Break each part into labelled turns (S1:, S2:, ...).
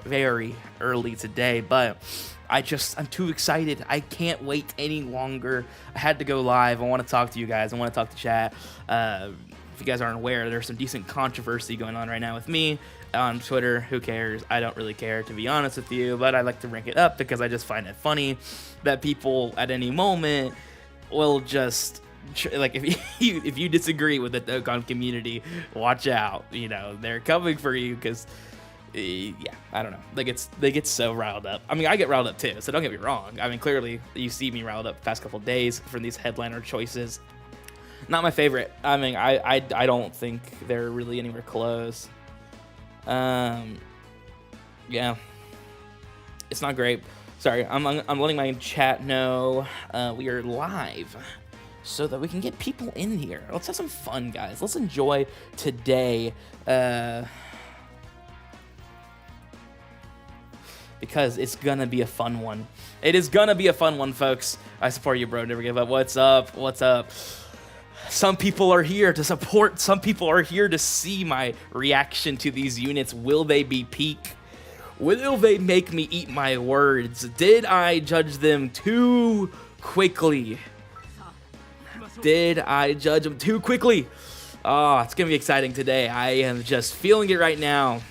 S1: very early today, but I'm too excited. I can't wait any longer. I had to go live. I want to talk to you guys. I want to talk to chat. If you guys aren't aware, there's some decent controversy going on right now with me on Twitter. Who cares? I don't really care, to be honest with you, but I like to rank it up because I just find it funny that people at any moment will just like, if you disagree with the Dokkan community, watch out. You know, they're coming for you because yeah, I don't know. They get so riled up. I mean, I get riled up too, so don't get me wrong. I mean, clearly you see me riled up the past couple days from these headliner choices. Not my favorite. I mean, I don't think they're really anywhere close. Yeah, it's not great. Sorry, I'm letting my chat know we are live so that we can get people in here. Let's have some fun, guys. Let's enjoy today. Because it's gonna be a fun one. It is gonna be a fun one, folks. I support you, bro. Never give up. What's up? What's up? Some people are here to support. Some people are here to see my reaction to these units. Will they be peak? Will they make me eat my words? Did I judge them too quickly? Did I judge them too quickly? Oh, it's gonna be exciting today. I am just feeling it right now.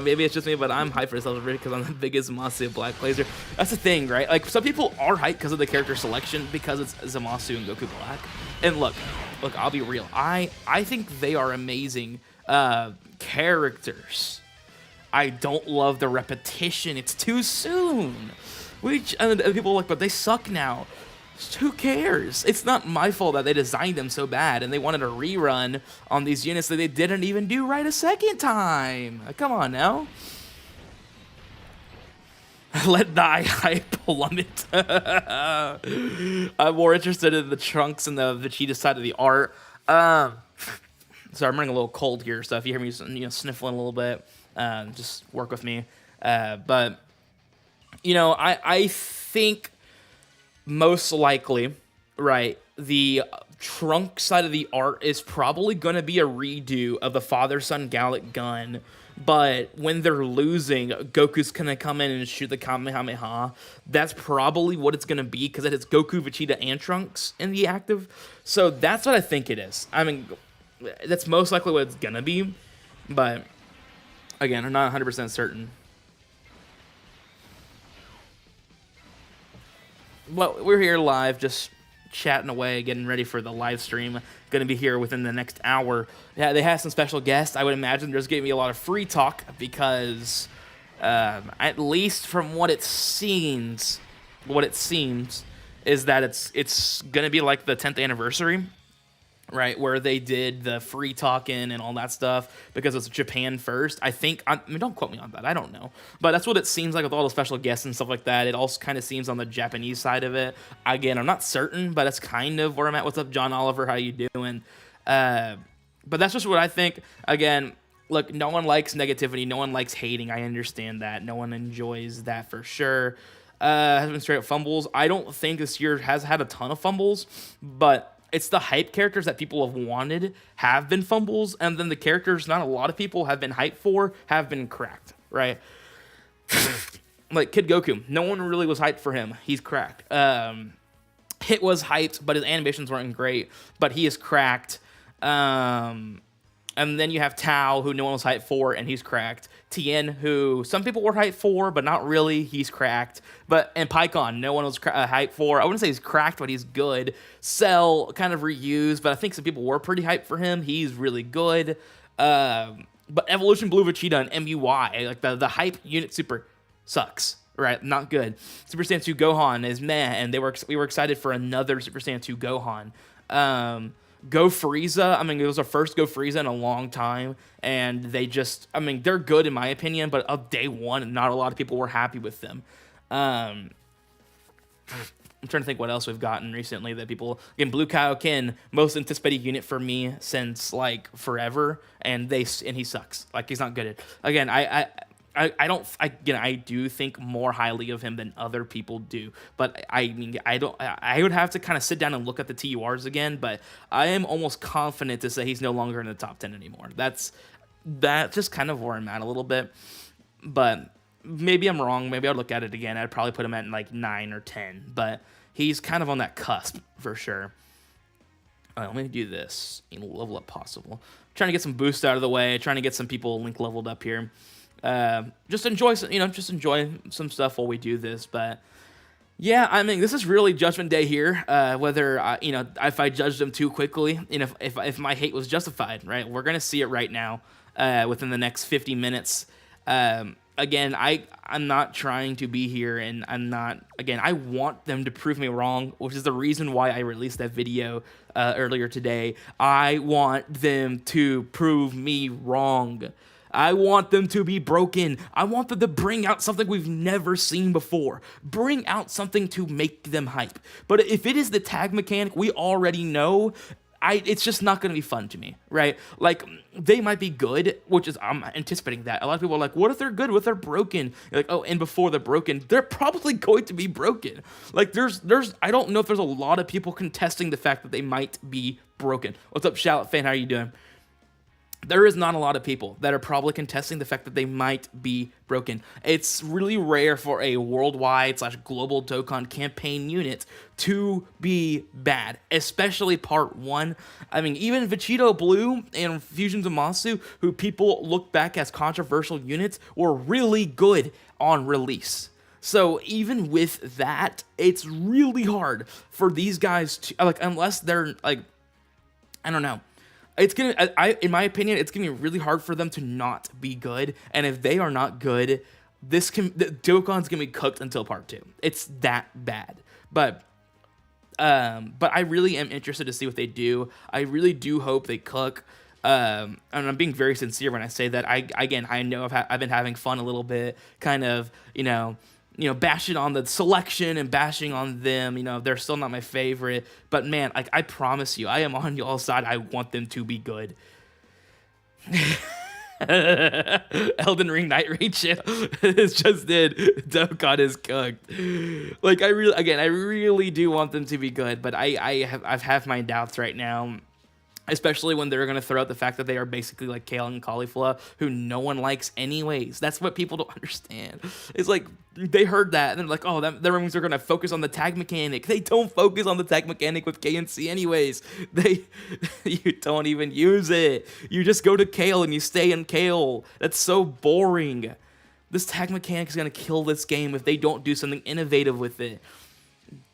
S1: Maybe it's just me, but I'm hyped for this celebrity because I'm the biggest Zamasu Black Blazer. That's the thing, right? Like, some people are hyped because of the character selection, because it's Zamasu and Goku Black. And look, I'll be real. I think they are amazing characters. I don't love the repetition. It's too soon. And people are like, but they suck now. Who cares? It's not my fault that they designed them so bad and they wanted a rerun on these units that they didn't even do right a second time. Come on now. Let thy hype plummet. I'm more interested in the Trunks and the Vegeta side of the art. So I'm running a little cold here, so if you hear me sniffling a little bit, just work with me. But, I think most likely, right, the Trunk side of the art is probably going to be a redo of the Father-Son Gallic gun, but when they're losing, Goku's going to come in and shoot the Kamehameha. That's probably what it's going to be, because it has Goku, Vegeta, and Trunks in the active. So that's what I think it is. I mean, that's most likely what it's going to be, but again, I'm not 100% certain. Well, we're here live, just chatting away, getting ready for the live stream. Going to be here within the next hour. Yeah, they have some special guests. I would imagine there's going to be a lot of free talk because, at least from what it seems, is that it's going to be like the 10th anniversary, right, where they did the free talking and all that stuff because it's Japan first. I mean, don't quote me on that. I don't know. But that's what it seems like with all the special guests and stuff like that. It also kind of seems on the Japanese side of it. Again, I'm not certain, but that's kind of where I'm at. What's up, John Oliver? How you doing? But that's just what I think. Again, look, no one likes negativity. No one likes hating. I understand that. No one enjoys that for sure. Has been straight up fumbles. I don't think this year has had a ton of fumbles, but it's the hype characters that people have wanted have been fumbles, and then the characters not a lot of people have been hyped for have been cracked, right? Like Kid Goku, no one really was hyped for him. He's cracked. Hit was hyped, but his animations weren't great, but he is cracked. And then you have Tao, who no one was hyped for, and he's cracked. Tien, who some people were hyped for, but not really. He's cracked. And Pycon, no one was hyped for. I wouldn't say he's cracked, but he's good. Cell, kind of reused, but I think some people were pretty hyped for him. He's really good. But Evolution Blue Vegeta and MUI, like the hype unit super sucks. Right, not good. Super Saiyan 2 Gohan is meh, and we were excited for another Super Saiyan 2 Gohan. Go Frieza, I mean, it was our first Go Frieza in a long time, and they're good in my opinion, but of day one, not a lot of people were happy with them. I'm trying to think what else we've gotten recently that people, again, Blue Kaioken, most anticipated unit for me since, like, forever, and he sucks. Like, he's not good at, again, I do think more highly of him than other people do, but I would have to kind of sit down and look at the TURs again, but I am almost confident to say he's no longer in the top 10 anymore. That's just kind of where I'm at a little bit, but maybe I'm wrong. Maybe I'll look at it again. I'd probably put him at like 9 or 10, but he's kind of on that cusp for sure. All right, let me do this. Level up possible. Trying to get some boost out of the way. Trying to get some people link leveled up here. Just enjoy some stuff while we do this. But yeah, I mean, this is really Judgment Day here. Whether if I judged them too quickly, if my hate was justified, right? We're gonna see it right now, within the next 50 minutes. Again, I'm not trying to be here, and I want them to prove me wrong, which is the reason why I released that video earlier today. I want them to prove me wrong. I want them to be broken. I want them to bring out something we've never seen before. Bring out something to make them hype. But if it is the tag mechanic we already know, it's just not going to be fun to me, right? Like, they might be good, I'm anticipating that. A lot of people are like, what if they're good? What if they're broken? You're like, oh, and before they're broken, they're probably going to be broken. Like, I don't know if there's a lot of people contesting the fact that they might be broken. What's up, Shallot fan? How are you doing? There is not a lot of people that are probably contesting the fact that they might be broken. It's really rare for a worldwide / global Dokkan campaign unit to be bad, especially part 1. I mean, even Vegito Blue and Fusion Zamasu, who people look back as controversial units, were really good on release. So even with that, it's really hard for these guys to, unless they're, I don't know. It's gonna, in my opinion, it's gonna be really hard for them to not be good. And if they are not good, the Dokkan's gonna be cooked until part 2. It's that bad. But I really am interested to see what they do. I really do hope they cook. And I'm being very sincere when I say that. I know I've been having fun a little bit, kind of, bashing on the selection and bashing on them. They're still not my favorite. But man, I promise you, I am on y'all's side. I want them to be good. Elden Ring Night Raid channel just did. Dokkan is cooked. I really do want them to be good, but I have my doubts right now. Especially when they're going to throw out the fact that they are basically like kale and cauliflower, who no one likes anyways. That's what people don't understand. It's like, they heard that, and they're like, oh, that means they're going to focus on the tag mechanic. They don't focus on the tag mechanic with K and C anyways. You don't even use it. You just go to kale and you stay in kale. That's so boring. This tag mechanic is going to kill this game if they don't do something innovative with it.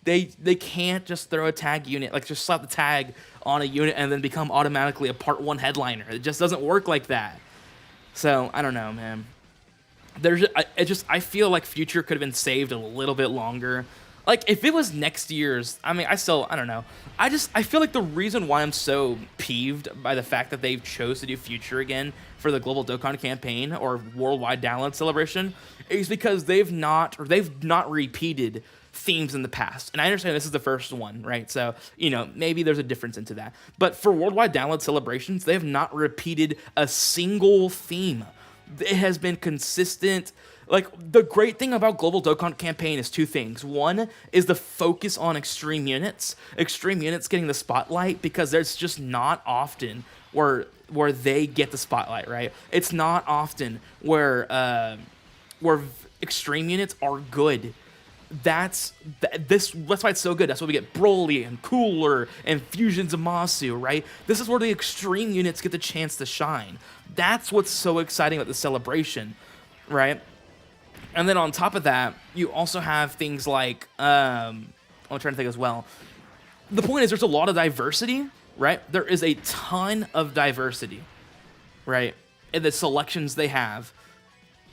S1: They can't just throw a tag unit, just slap the tag on a unit and then become automatically a part 1 headliner. It just doesn't work like that. So, I don't know, man. I feel like Future could have been saved a little bit longer. If it was next year's, I don't know. I feel like the reason why I'm so peeved by the fact that they've chose to do Future again for the Global Dokkan campaign or Worldwide Download Celebration is because they've not repeated themes in the past. And I understand this is the first one, right? So, maybe there's a difference into that. But for Worldwide Download Celebrations, they have not repeated a single theme. It has been consistent. The great thing about Global Dokkan campaign is 2 things. One is the focus on extreme units. Extreme units getting the spotlight, because there's just not often where they get the spotlight, right? It's not often where extreme units are good. That's why it's so good. That's why we get Broly and Cooler and Fusion Zamasu, right? This is where the extreme units get the chance to shine. That's what's so exciting about the celebration, right? And then on top of that, you also have things like, I'm trying to think as well. The point is, there's a lot of diversity, right? There is a ton of diversity, right, in the selections they have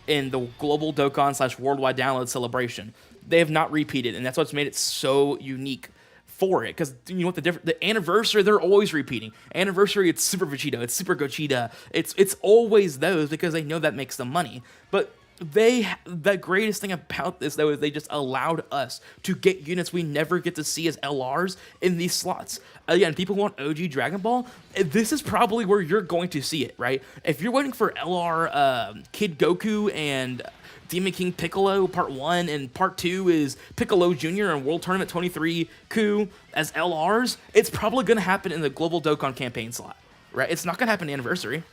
S1: in the Global Dokkan / Worldwide Download Celebration. They have not repeated, and that's what's made it so unique for it. Because you know what, the anniversary, they're always repeating. Anniversary, it's Super Vegeta, it's Super Gogeta, it's always those, because they know that makes them money. But the greatest thing about this, though, is they just allowed us to get units we never get to see as LRs in these slots. Again, people want OG Dragon Ball. This is probably where you're going to see it, right? If you're waiting for LR Kid Goku and Demon King Piccolo Part 1, and Part 2 is Piccolo Jr. and World Tournament 23 Ku as LRs, it's probably going to happen in the Global Dokkan campaign slot, right? It's not going to happen in Anniversary.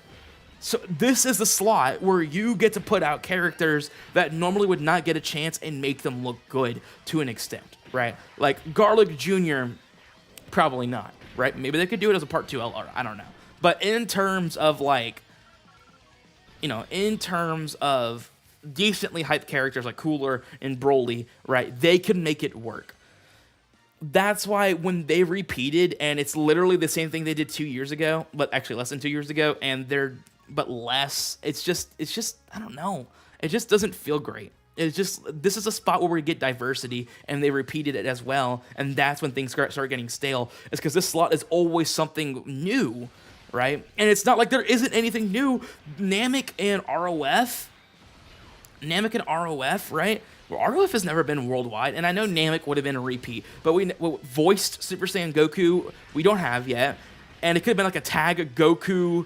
S1: So this is the slot where you get to put out characters that normally would not get a chance and make them look good to an extent, right? Like Garlic Jr., probably not, right? Maybe they could do it as a part 2 LR, I don't know. But in terms of like, in terms of decently hyped characters like Cooler and Broly, right? They can make it work. That's why when they repeated, and it's literally the same thing they did 2 years ago, but actually less than 2 years ago, and but less. It's just I don't know. It just doesn't feel great. It's just, this is a spot where we get diversity, and they repeated it as well, and that's when things start getting stale. It's because this slot is always something new, right? And it's not like there isn't anything new. Namek and ROF, right? Well, ROF has never been worldwide, and I know Namek would have been a repeat, but we voiced Super Saiyan Goku, we don't have yet, and it could have been like a tag Goku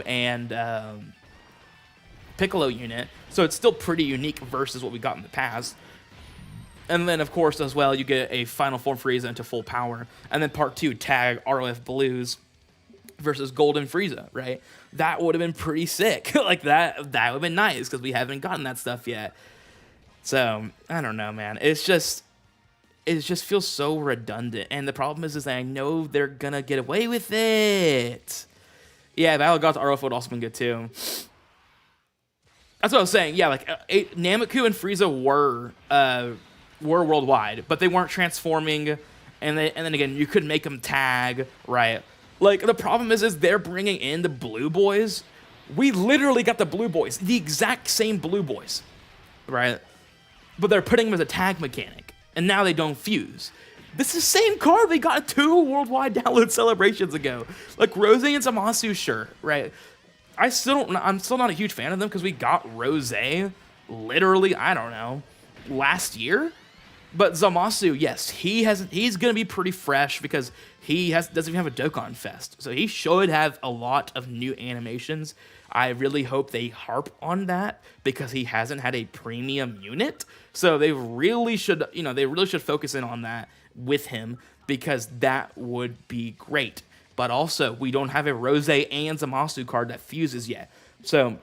S1: and Piccolo unit, so it's still pretty unique versus what we got in the past. And then, of course, as well, you get a final form Frieza into full power, and then part 2 tag ROF Blues versus Golden Frieza, right? That would have been pretty sick. Like that would have been nice because we haven't gotten that stuff yet. So I don't know, man. It just feels so redundant. And the problem is that I know they're gonna get away with it. Yeah, Battle Gods RF would also been good too. That's what I was saying. Yeah, like Nameku and Frieza were worldwide, but they weren't transforming. And then again, you could make them tag, right? Like, the problem is they're bringing in the Blue Boys. We literally got the Blue Boys, the exact same Blue Boys, right? But they're putting them as a tag mechanic, and now they don't fuse. This is the same card we got 2 worldwide download celebrations ago. Like, Rose and Zamasu, sure, right? I'm still not a huge fan of them because we got Rose literally, I don't know, last year. But Zamasu, yes, he's gonna be pretty fresh because he doesn't even have a Dokkan Fest, so he should have a lot of new animations. I really hope they harp on that because he hasn't had a premium unit, so they really should, focus in on that with him because that would be great. But also, we don't have a Rose and Zamasu card that fuses yet, so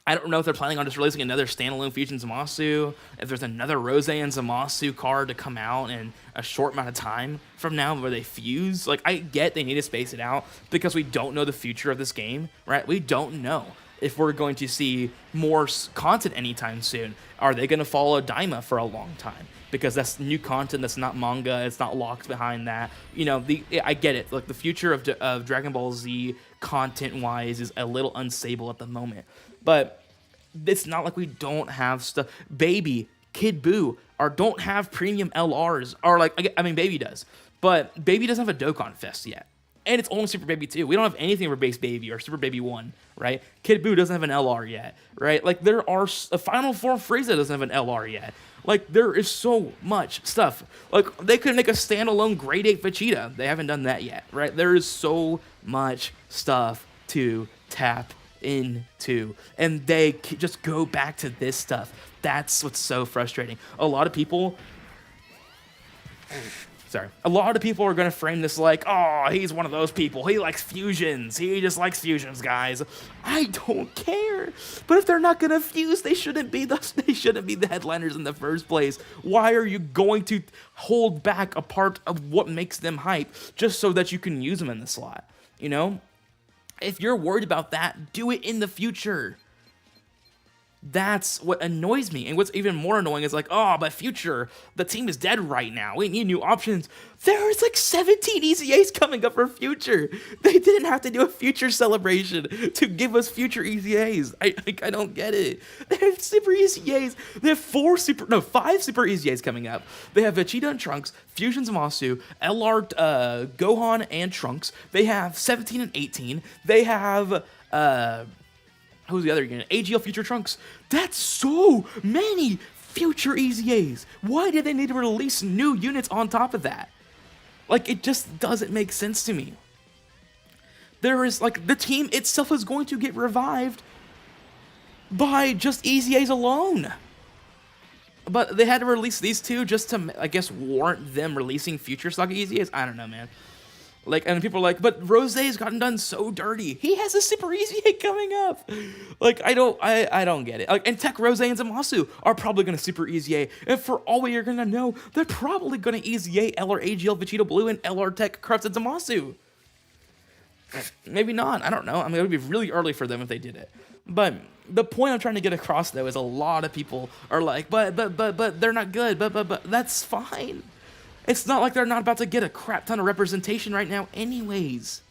S1: I don't know if they're planning on just releasing another standalone Fusion Zamasu, if there's another Rose and Zamasu card to come out in a short amount of time from now where they fuse. Like, I get they need to space it out because we don't know the future of this game, right? We don't know if we're going to see more content anytime soon. Are they going to follow Daima for a long time? Because that's new content, that's not manga, it's not locked behind that. I get it. Like, the future of Dragon Ball Z content-wise is a little unstable at the moment. But it's not like we don't have stuff. Baby, Kid Buu, or don't have premium LRs. Or Baby does. But Baby doesn't have a Dokkan Fest yet. And it's only Super Baby 2. We don't have anything for Base Baby or Super Baby 1, right? Kid Buu doesn't have an LR yet, right? Like, there are... A Final Form Frieza doesn't have an LR yet. Like, there is so much stuff. Like, they could make a standalone Grade 8 Vegeta. They haven't done that yet, right? There is so much stuff to tap into, and they just go back to this stuff. That's what's so frustrating. A lot of people are going to frame this like, oh, he's one of those people. He likes fusions. He just likes fusions, guys. I don't care. But if they're not going to fuse, they shouldn't be the headliners in the first place. Why are you going to hold back a part of what makes them hype just so that you can use them in the slot? If you're worried about that, do it in the future. That's what annoys me. And what's even more annoying is like, oh, but Future, the team is dead right now. We need new options. There's like 17 EZAs coming up for Future. They didn't have to do a Future celebration to give us Future EZAs. I don't get it. They have Super EZAs. They have 5 Super EZAs coming up. They have Vegeta and Trunks, Fusion Zamasu, LR Gohan and Trunks. They have 17 and 18. They have... who's the other unit? AGL Future Trunks. That's so many Future EZAs. Why did they need to release new units on top of that? Like, it just doesn't make sense to me. There is, like, the team itself is going to get revived by just EZAs alone. But they had to release these two just to, I guess, warrant them releasing Future Saga EZAs? I don't know, man. Like, and people are like, but Rose's gotten done so dirty. He has a super easy hit coming up. Like, I don't get it. Like, and Tech, Rose, and Zamasu are probably gonna super easy A. And for all we are gonna know, they're probably gonna easy A LR AGL Vegeta Blue and LR Tech Corrupted Zamasu. Maybe not. I don't know. I mean, it would be really early for them if they did it. But the point I'm trying to get across though is a lot of people are like, but they're not good. But that's fine. It's not like they're not about to get a crap ton of representation right now anyways.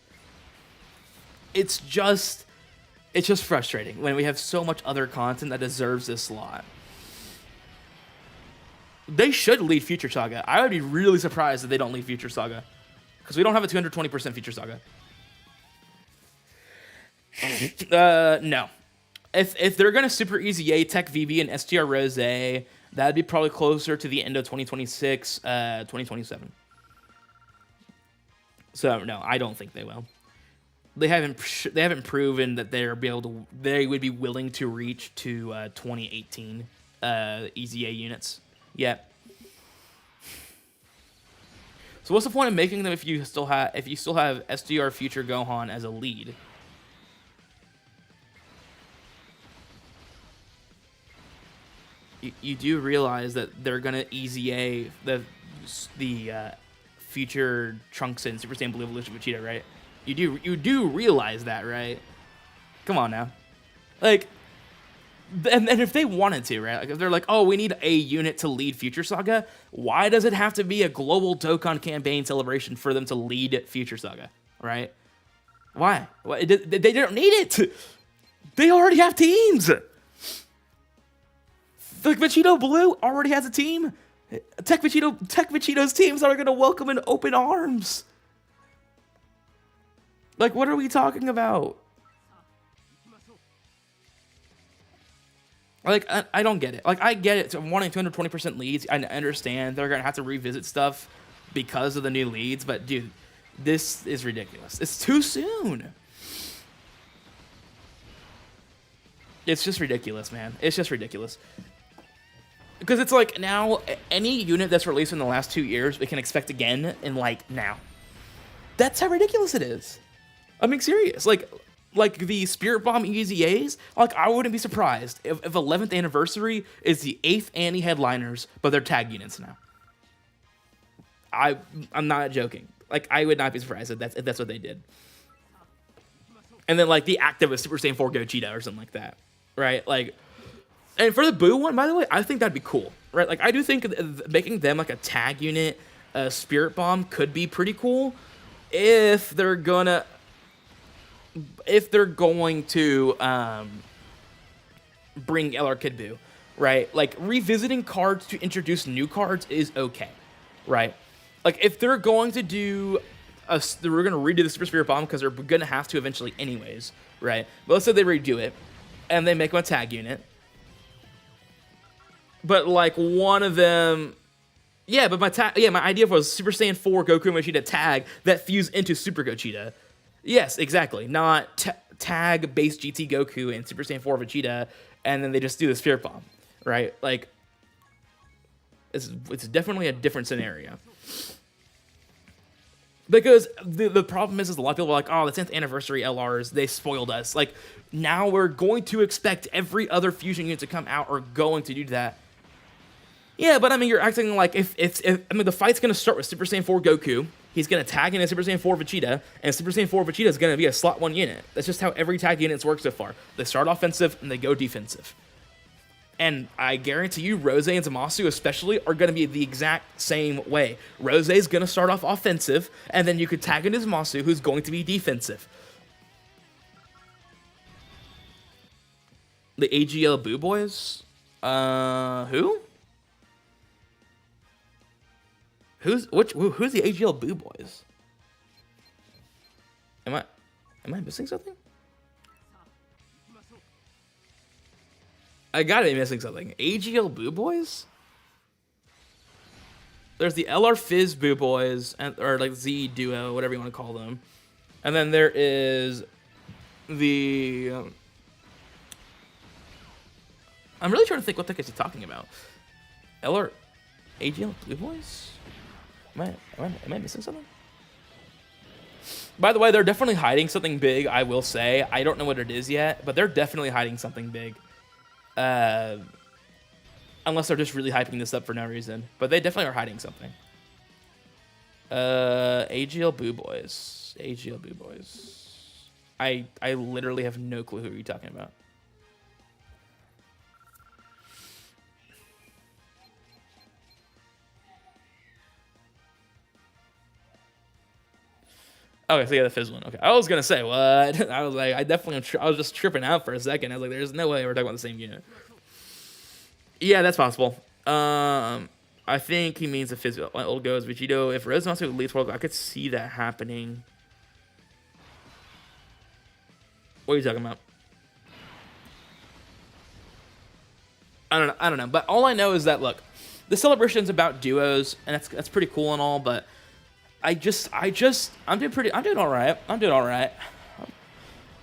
S1: It's just frustrating when we have so much other content that deserves this slot. They should lead Future Saga. I would be really surprised if they don't lead Future Saga. Because we don't have a 220% Future Saga. No. If they're going to Super Easy A, Tech VB, and STR Rose, that'd be probably closer to the end of 2026, 2027. So no, I don't think they will. They haven't proven that they would be willing to reach to 2018 Easy A units yet. So what's the point of making them if you still have SDR Future Gohan as a lead? You do realize that they're gonna easy A the future Trunks and Super Saiyan Blue Evolution Vegeta, right? You do realize that, right? Come on now, like, and if they wanted to, right? Like if they're like, oh, we need a unit to lead Future Saga, why does it have to be a global Dokkan campaign celebration for them to lead Future Saga, right? Why? They don't need it. They already have teams. Like, Vegito Blue already has a team. Tech Vegito's teams are going to welcome in open arms. Like, what are we talking about? Like, I don't get it. Like, I get it. So wanting 220% leads, I understand they're going to have to revisit stuff because of the new leads. But, dude, this is ridiculous. It's too soon. It's just ridiculous, man. It's just ridiculous. Because it's like now, any unit that's released in the last 2 years, we can expect again in like now. That's how ridiculous it is. I'm being serious. Like the Spirit Bomb EZAs, like I wouldn't be surprised if 11th anniversary is the 8th Annie headliners, but they're tag units now. I'm not joking. Like I would not be surprised if that's what they did. And then like the active Super Saiyan 4 Gogeta or something like that, right? Like. And for the Boo one, by the way, I think that'd be cool, right? Like, I do think making them like a tag unit, Spirit Bomb could be pretty cool if they're going to bring LR Kid Boo, right? Like, revisiting cards to introduce new cards is okay, right? Like, if they're going to do we're going to redo the Super Spirit Bomb because they're going to have to eventually anyways, right? But let's say they redo it and they make them a tag unit. But like one of them, yeah. But my idea was Super Saiyan 4 Goku and Vegeta tag that fuse into Super Gogeta. Yes, exactly. Not tag base GT Goku and Super Saiyan 4 Vegeta, and then they just do the Spirit Bomb, right? Like, it's definitely a different scenario. Because the problem is a lot of people are like, oh, the 10th anniversary LRs, they spoiled us. Like, now we're going to expect every other fusion unit to come out or going to do that. Yeah, but I mean, you're acting like if the fight's gonna start with Super Saiyan 4 Goku, he's gonna tag in a Super Saiyan 4 Vegeta, and Super Saiyan 4 Vegeta is gonna be a slot 1 unit. That's just how every tag unit's worked so far. They start offensive and they go defensive. And I guarantee you, Rose and Zamasu especially are gonna be the exact same way. Rose is gonna start off offensive, and then you could tag in Zamasu, who's going to be defensive. The AGL Boo Boys? Who? Who's the AGL Boo Boys? Am I missing something? I gotta be missing something. AGL Boo Boys? There's the LR Fizz Boo Boys, or like Z Duo, whatever you want to call them. And then there is the... I'm really trying to think what the heck is he talking about. AGL Blue Boys? Am I missing something? By the way, they're definitely hiding something big, I will say. I don't know what it is yet, but they're definitely hiding something big. Uh, Unless they're just really hyping this up for no reason. But they definitely are hiding something. AGL Boo Boys. AGL Boo Boys. I literally have no clue who you're talking about. Okay, so yeah, the Fizz one. Okay, I was gonna say what? I was like, I was just tripping out for a second. I was like, there's no way we're talking about the same unit. Yeah, that's possible. I think he means the Fizz. My old goes Vegito. If Rosemasu leaves World, I could see that happening. What are you talking about? I don't know. But all I know is that look, the celebration's about duos, and that's pretty cool and all. But I'm doing all right. I'm doing all right.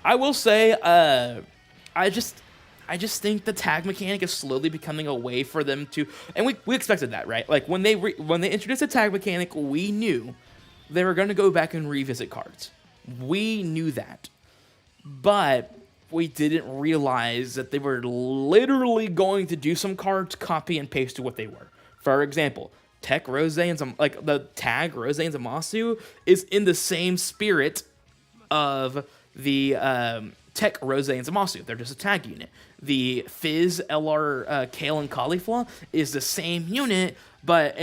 S1: I will say, I just think the tag mechanic is slowly becoming a way for them to, and we expected that, right? Like when they introduced the tag mechanic, we knew they were going to go back and revisit cards. We knew that, but we didn't realize that they were literally going to do some cards copy and paste to what they were. For example, Tech Rose and like the tag Rose and Omatsuuuuuuu is in the same spirit of the Tech Rose and Omatsuuuuuuu. They're just a tag unit. The Fizz LR Kale and Caulifla is the same unit, but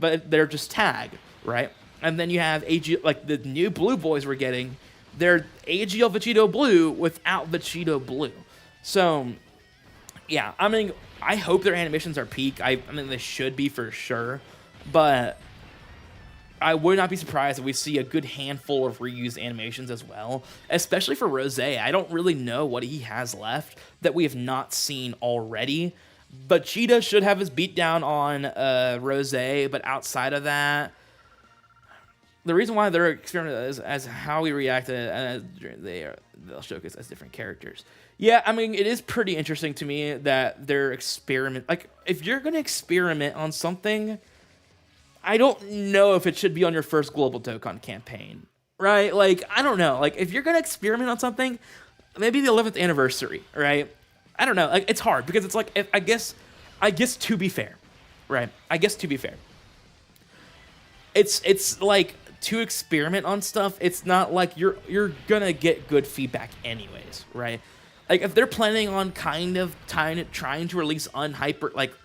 S1: they're just tag, right? And then you have AG, like the new blue boys we're getting. They're AGL Vegito Blue without Vegito Blue. So, yeah, I mean, I hope their animations are peak. I mean, they should be for sure. But I would not be surprised if we see a good handful of reused animations as well, especially for Rose. I don't really know what he has left that we have not seen already. But Cheetah should have his beatdown on Rose, but outside of that, the reason why they're experimenting as how we reacted, they'll showcase as different characters. Yeah, I mean, it is pretty interesting to me that they're experiment. Like, if you're going to experiment on something, I don't know if it should be on your first Global Dokkan campaign, right? Like, I don't know. Like, if you're going to experiment on something, maybe the 11th anniversary, right? I don't know. Like, it's hard because it's like, I guess to be fair, right? I guess to be fair, it's like, to experiment on stuff, it's not like you're gonna get good feedback anyways, right? Like if they're planning on kind of trying to release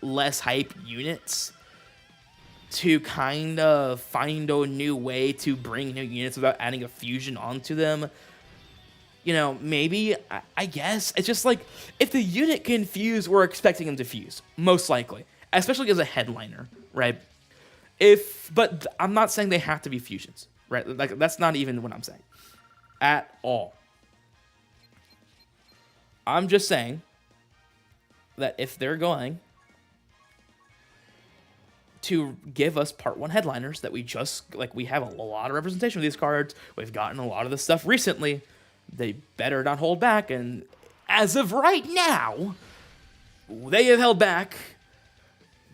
S1: less hype units to kind of find a new way to bring new units without adding a fusion onto them, you know, maybe I guess it's just like if the unit can fuse, we're expecting them to fuse, most likely, especially as a headliner, right? But I'm not saying they have to be fusions, right? Like that's not even what I'm saying at all. I'm just saying that if they're going to give us part 1 headliners that we have a lot of representation of these cards, we've gotten a lot of this stuff recently, they better not hold back. And as of right now, they have held back.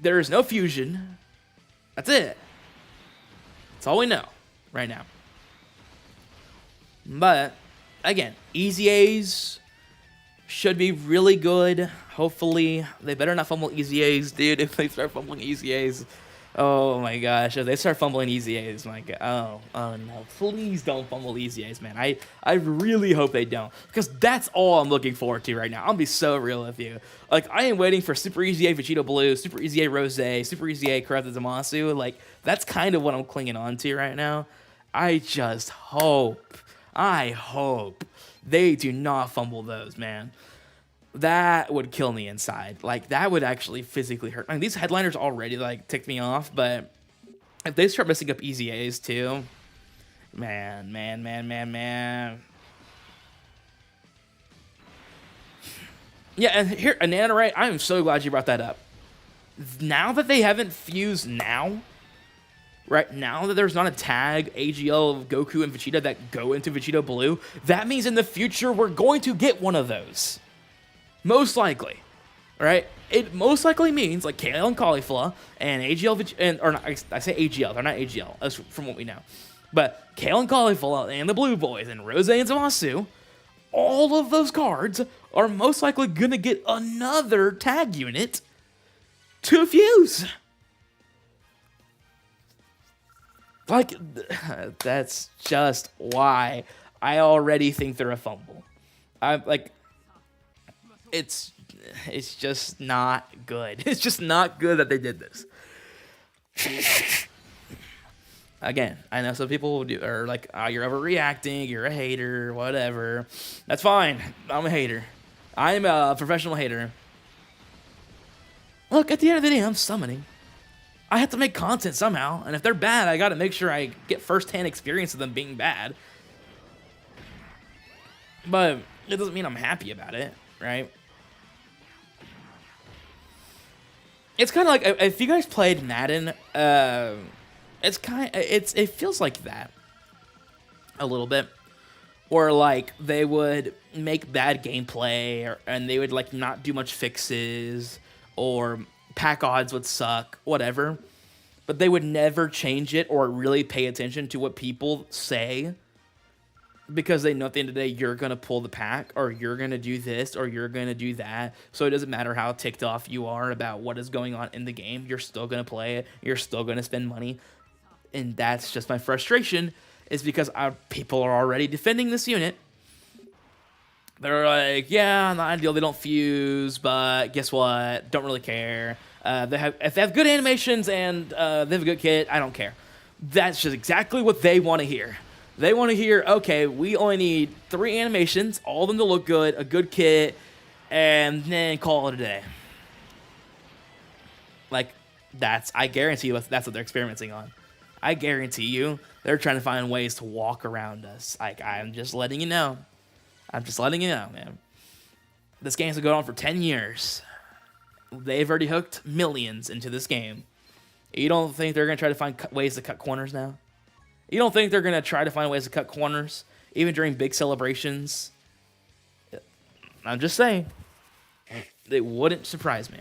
S1: There is no fusion. That's it. That's all we know right now. But, again, Easy A's should be really good. Hopefully. They better not fumble Easy A's, dude. If they start fumbling Easy A's, oh my gosh. If they start fumbling Easy A's, my God. Oh no. Please don't fumble Easy A's, man. I really hope they don't. Because that's all I'm looking forward to right now. I'll be so real with you. Like, I am waiting for Super Easy A Vegito Blue, Super Easy A Rose, Super Easy A Karate Zamasu. Like, that's kind of what I'm clinging on to right now. I hope they do not fumble those, man. That would kill me inside. Like, that would actually physically hurt. I mean, these headliners already, like, ticked me off, but if they start messing up Easy A's, too, man. Yeah, and here, Ananarite, I am so glad you brought that up. Now that they haven't fused now, right, now that there's not a tag AGL of Goku and Vegeta that go into Vegito Blue, that means in the future we're going to get one of those. Most likely, right? It most likely means like Kale and Caulifla and AGL, or not, I say AGL, they're not AGL, as from what we know. But Kale and Cauliflower and the Blue Boys and Rose and Zamasu, all of those cards are most likely going to get another tag unit to fuse. Like, that's just why I already think they're a fumble. I'm like, it's just not good. It's just not good that they did this. Again, I know some people are like, oh, you're overreacting, you're a hater, whatever. That's fine. I'm a hater. I'm a professional hater. Look, at the end of the day, I'm summoning. I have to make content somehow, and if they're bad, I gotta make sure I get first-hand experience of them being bad. But it doesn't mean I'm happy about it, right? It's kind of like, if you guys played Madden, it feels like that a little bit, or like they would make bad gameplay, and they would like not do much fixes, or pack odds would suck, whatever, but they would never change it or really pay attention to what people say, because they know at the end of the day you're gonna pull the pack, or you're gonna do this, or you're gonna do that. So it doesn't matter how ticked off you are about what is going on in the game, you're still gonna play it, you're still gonna spend money. And that's just my frustration, is because people are already defending this unit. They're like, yeah, not ideal, they don't fuse, but guess what? Don't really care. If they have good animations and they have a good kit, I don't care. That's just exactly what they want to hear. They want to hear, okay, we only need 3 animations, all of them to look good, a good kit, and then call it a day. Like, I guarantee you that's what they're experimenting on. I guarantee you they're trying to find ways to walk around us. Like, I'm just letting you know. I'm just letting you know, man. This game's been going on for 10 years. They've already hooked millions into this game. You don't think they're going to try to find ways to cut corners now? You don't think they're going to try to find ways to cut corners, even during big celebrations? I'm just saying. It wouldn't surprise me.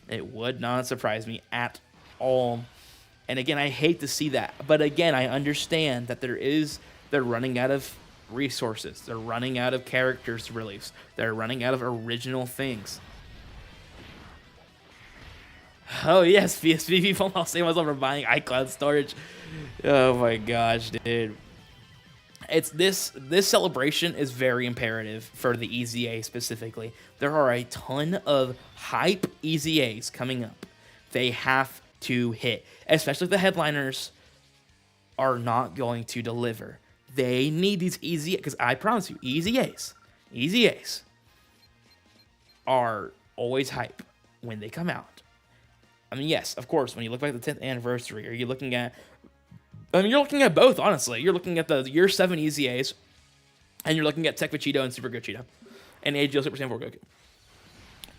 S1: It would not surprise me at all. And again, I hate to see that. But again, I understand that they're running out of resources. They're running out of characters to release. They're running out of original things. Oh yes, PSP people, I'll save myself for buying iCloud storage. Oh my gosh, dude. It's this celebration is very imperative for the EZA specifically. There are a ton of hype EZAs coming up. They have to hit, especially if the headliners are not going to deliver. They need these EZAs, because I promise you, EZAs are always hype when they come out. I mean, yes, of course, when you look back at the 10th anniversary, you're looking at both, honestly. You're looking at the Year 7 EZAs, and you're looking at Tech Vegito and Super Gogeta, and AGL Super Saiyan 4 Goku.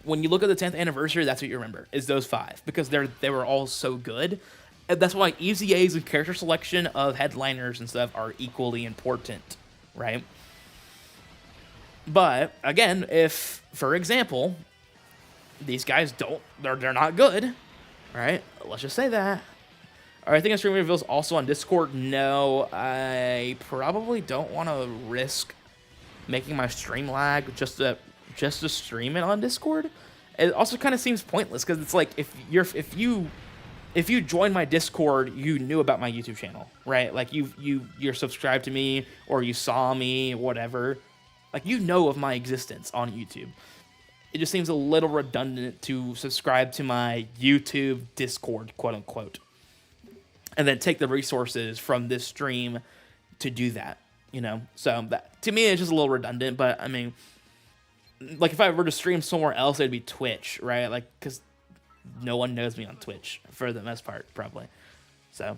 S1: When you look at the 10th anniversary, that's what you remember, is those 5, because they were all so good. And that's why EZAs and character selection of headliners and stuff are equally important, right? But, again, if, for example, these guys they're not good, right? Let's just say that. Are you thinking streaming reveals also on Discord? No, I probably don't want to risk making my stream lag just to stream it on Discord. It also kind of seems pointless, because it's like, if you join my Discord, you knew about my YouTube channel, right? Like, you're subscribed to me, or you saw me, whatever. Like, you know of my existence on YouTube. It just seems a little redundant to subscribe to my YouTube Discord, quote unquote, and then take the resources from this stream to do that, you know? So that, to me, it's just a little redundant, but I mean, like, if I were to stream somewhere else, it'd be Twitch, right? Like, because no one knows me on Twitch for the most part, probably. So,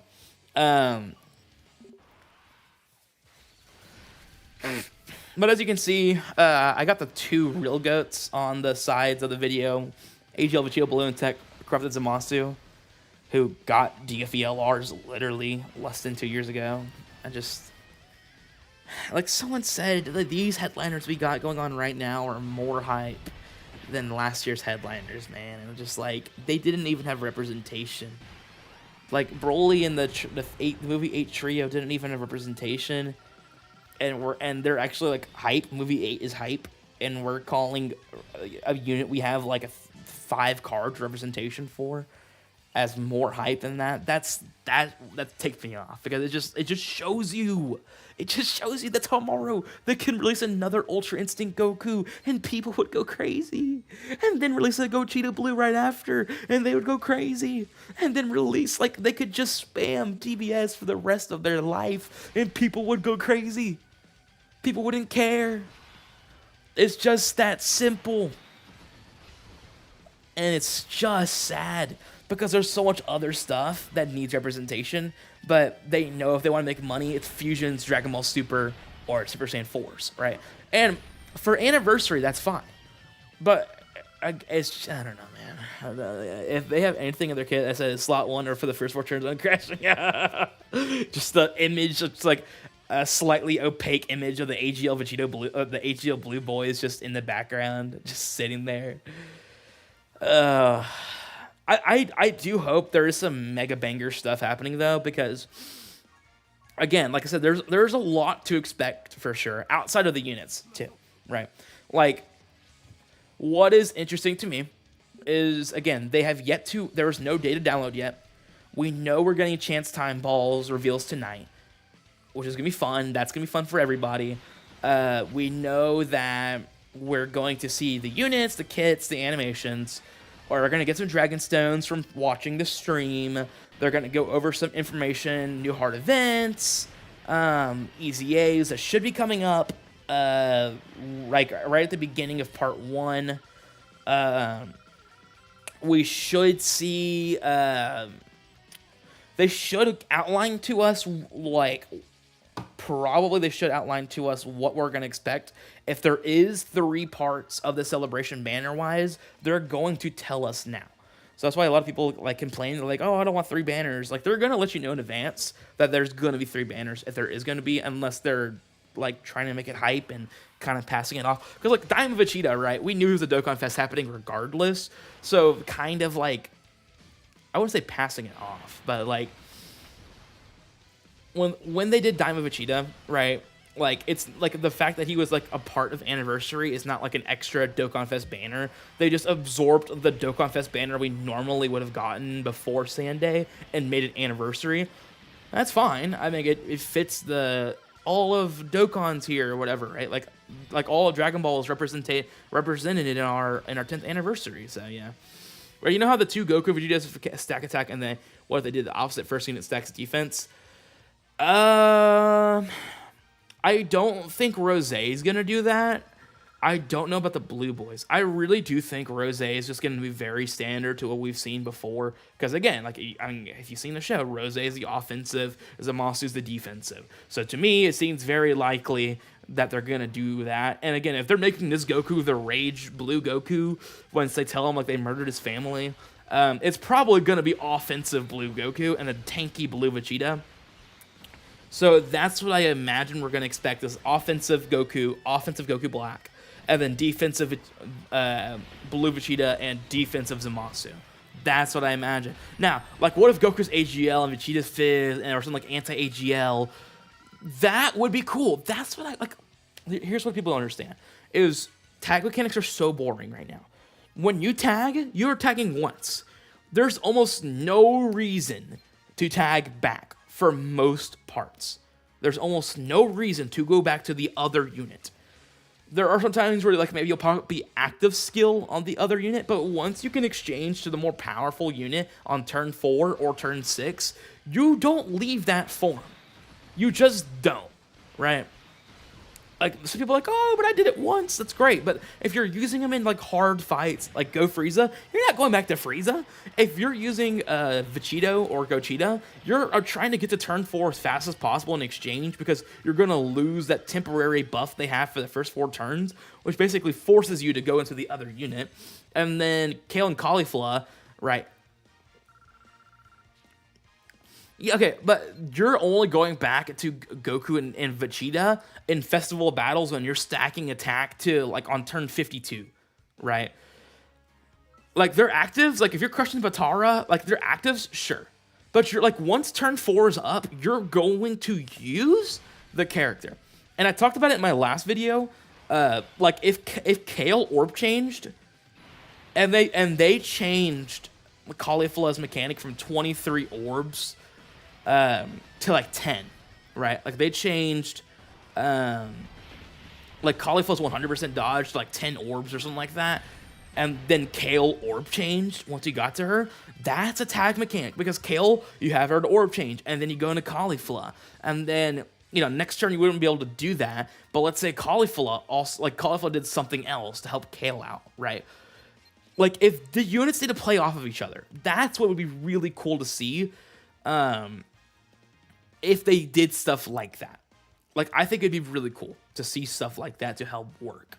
S1: but as you can see, I got the 2 real goats on the sides of the video. AGL Vegito Blue and Tech Corrupted Zamasu, who got DFELRs literally less than 2 years ago. Like someone said, that these headliners we got going on right now are more hype than last year's headliners, man. And just like, they didn't even have representation. Like Broly and the movie 8 trio didn't even have representation, and they're actually like hype. Movie 8 is hype, and we're calling a unit we have like a 5 cards representation for as more hype than that. That takes me off because it just shows you. It just shows you that tomorrow they can release another Ultra Instinct Goku and people would go crazy. And then release a Gogeta Blue right after and they would go crazy. And then release, like, they could just spam TBS for the rest of their life and people would go crazy. People wouldn't care. It's just that simple. And it's just sad because there's so much other stuff that needs representation, but they know if they want to make money, it's Fusions, Dragon Ball Super, or Super Saiyan 4s, right? And for Anniversary, that's fine. But I don't know, man. If they have anything in their kit that says slot 1 or for the first 4 turns on crashing, just the image, it's like a slightly opaque image of the AGL Vegeta Blue, the AGL Blue Boys just in the background, just sitting there. I do hope there is some mega banger stuff happening though, because again, like I said, there's a lot to expect for sure outside of the units too, right? Like, what is interesting to me is, again, there's no data download yet. We know we're getting chance time balls reveals tonight, which is gonna be fun. That's gonna be fun for everybody. We know that we're going to see the units, the kits, the animations. Or we're going to get some Dragon Stones from watching the stream. They're going to go over some information, new hard events, easy A's that should be coming up like right at the beginning of part 1. We should see... they should outline to us, like... Probably they should outline to us what we're going to expect. If there is 3 parts of the celebration banner-wise, they're going to tell us now. So that's why a lot of people like complain. They're like, oh, I don't want 3 banners. Like, they're going to let you know in advance that there's going to be 3 banners, if there is going to be, unless they're like trying to make it hype and kind of passing it off. Because like Diamond Vegeta, right? We knew the Dokkan Fest happening regardless. So kind of like, I wouldn't say passing it off, but like, when they did Diamond Vegeta, right, like, it's like the fact that he was like a part of Anniversary is not like an extra Dokkan Fest banner. They just absorbed the Dokkan Fest banner we normally would have gotten before Sand Day and made it Anniversary. That's fine. I mean, it fits all of Dokkan's here or whatever, right? Like all of Dragon Ball is represented in our 10th anniversary. So yeah. Right, you know how the 2 Goku Vegetas stack attack and then what if they did the opposite, first unit stacks defense? I don't think Rose is going to do that. I don't know about the Blue Boys. I really do think Rose is just going to be very standard to what we've seen before. Because again, like, I mean, if you've seen the show, Rose is the offensive, Zamasu is the defensive. So to me, it seems very likely that they're going to do that. And again, if they're making this Goku the Rage Blue Goku, once they tell him like they murdered his family, it's probably going to be offensive Blue Goku and a tanky Blue Vegeta. So that's what I imagine we're going to expect, is offensive Goku Black, and then defensive Blue Vegeta and defensive Zamasu. That's what I imagine. Now, like, what if Goku's AGL and Vegeta's Fizz or something like anti-AGL? That would be cool. That's what I like. Here's what people don't understand, is tag mechanics are so boring right now. When you tag, you're tagging once. There's almost no reason to tag back. For most parts, there's almost no reason to go back to the other unit. There are some times where like maybe you'll be active skill on the other unit, but once you can exchange to the more powerful unit on turn 4 or turn 6, you don't leave that form. You just don't, right? Like, some people are like, oh, but I did it once. That's great. But if you're using them in, like, hard fights, like Go Frieza, you're not going back to Frieza. If you're using Vegito or Gogeta, you're trying to get to turn 4 as fast as possible in exchange because you're going to lose that temporary buff they have for the first 4 turns, which basically forces you to go into the other unit. And then Kale and Caulifla, right? Yeah, okay, but you're only going back to Goku and Vegeta in Festival of Battles when you're stacking attack to, like, on turn 52, right? Like, their actives, like, if you're crushing Batara, like, their actives, sure. But you're like, once turn 4 is up, you're going to use the character. And I talked about it in my last video. Like if Kale orb changed, and they changed Caulifla's mechanic from 23 orbs to like 10, right? Like they changed like Caulifla's 100% dodge to like 10 orbs or something like that. And then Kale orb changed once you got to her. That's a tag mechanic, because Kale, you have her to orb change, and then you go into Caulifla, and then, you know, next turn you wouldn't be able to do that. But let's say Caulifla also, like Caulifla did something else to help Kale out, right? Like if the units need to play off of each other, that's what would be really cool to see. If they did stuff like that, like I think it'd be really cool to see stuff like that to help work.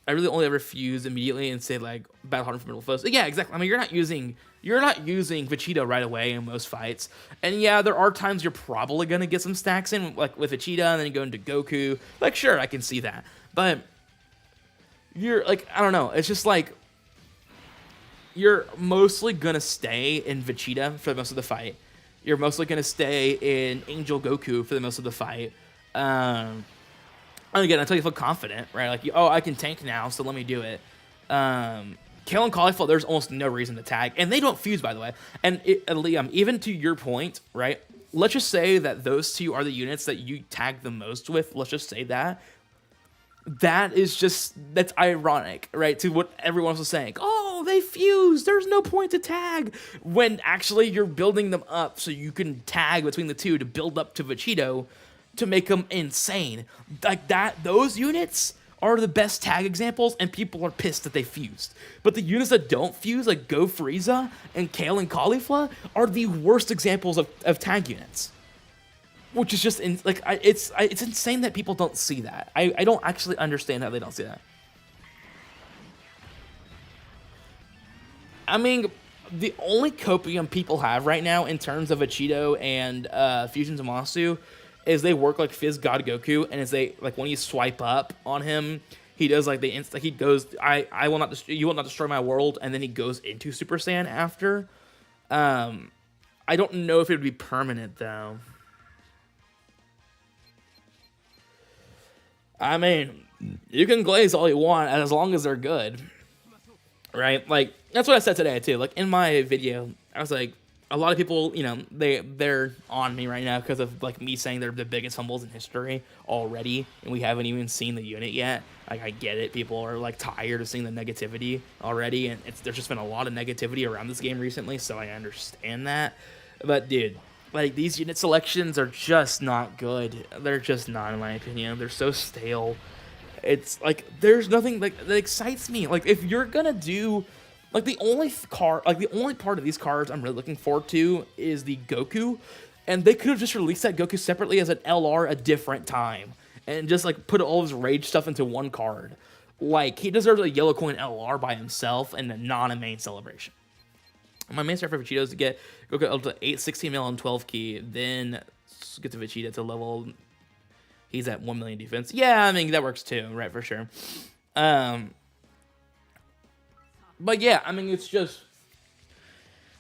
S1: I really only ever fuse immediately and say like battle hardened for middle foes. Yeah, exactly. I mean, you're not using Vegeta right away in most fights. And yeah, there are times you're probably gonna get some stacks in, like with Vegeta, and then you go into Goku. Like, sure, I can see that. But you're like, I don't know. It's just like you're mostly gonna stay in Vegeta for the most of the fight. You're mostly gonna stay in Angel Goku for the most of the fight. And again, until you feel confident, right? Like, oh, I can tank now, so let me do it. Kale and Caulifla, there's almost no reason to tag. And they don't fuse, by the way. And Liam, even to your point, right? Let's just say that those two are the units that you tag the most with. Let's just say that. That's ironic, right? To what everyone else was saying. Oh, they fuse. There's no point to tag. When actually you're building them up so you can tag between the two to build up to Vegito, to make them insane. Like that, those units are the best tag examples, and people are pissed that they fused. But the units that don't fuse, like Go Frieza and Kale and Caulifla, are the worst examples of tag units. Which is just, it's insane that people don't see that. I don't actually understand how they don't see that. I mean, the only copium people have right now in terms of Vegito and Fusion Zamasu is they work like Fizz God Goku, and like when you swipe up on him, he does like he goes, I will not you will not destroy my world, and then he goes into Super Saiyan after. I don't know if it would be permanent though. I mean, you can glaze all you want as long as they're good, right? Like that's what I said today too. Like in my video, I was like, a lot of people, you know, they're on me right now because of like me saying they're the biggest fumbles in history already, and we haven't even seen the unit yet. Like I get it, people are like tired of seeing the negativity already, and there's just been a lot of negativity around this game recently, so I understand that. But dude, like these unit selections are just not good. They're just not, in my opinion. They're so stale. It's like there's nothing like that excites me. Like if you're gonna do. Like the only part of these cards I'm really looking forward to is the Goku, and they could have just released that Goku separately as an LR a different time, and just like put all of his rage stuff into one card. Like he deserves a yellow coin LR by himself and not a main celebration. My main start for Vegeta is to get Goku up to 8, 16 mil and 12 key, then get to Vegeta to level. He's at 1 million defense. Yeah, I mean that works too, right? For sure. But yeah, I mean, it's just,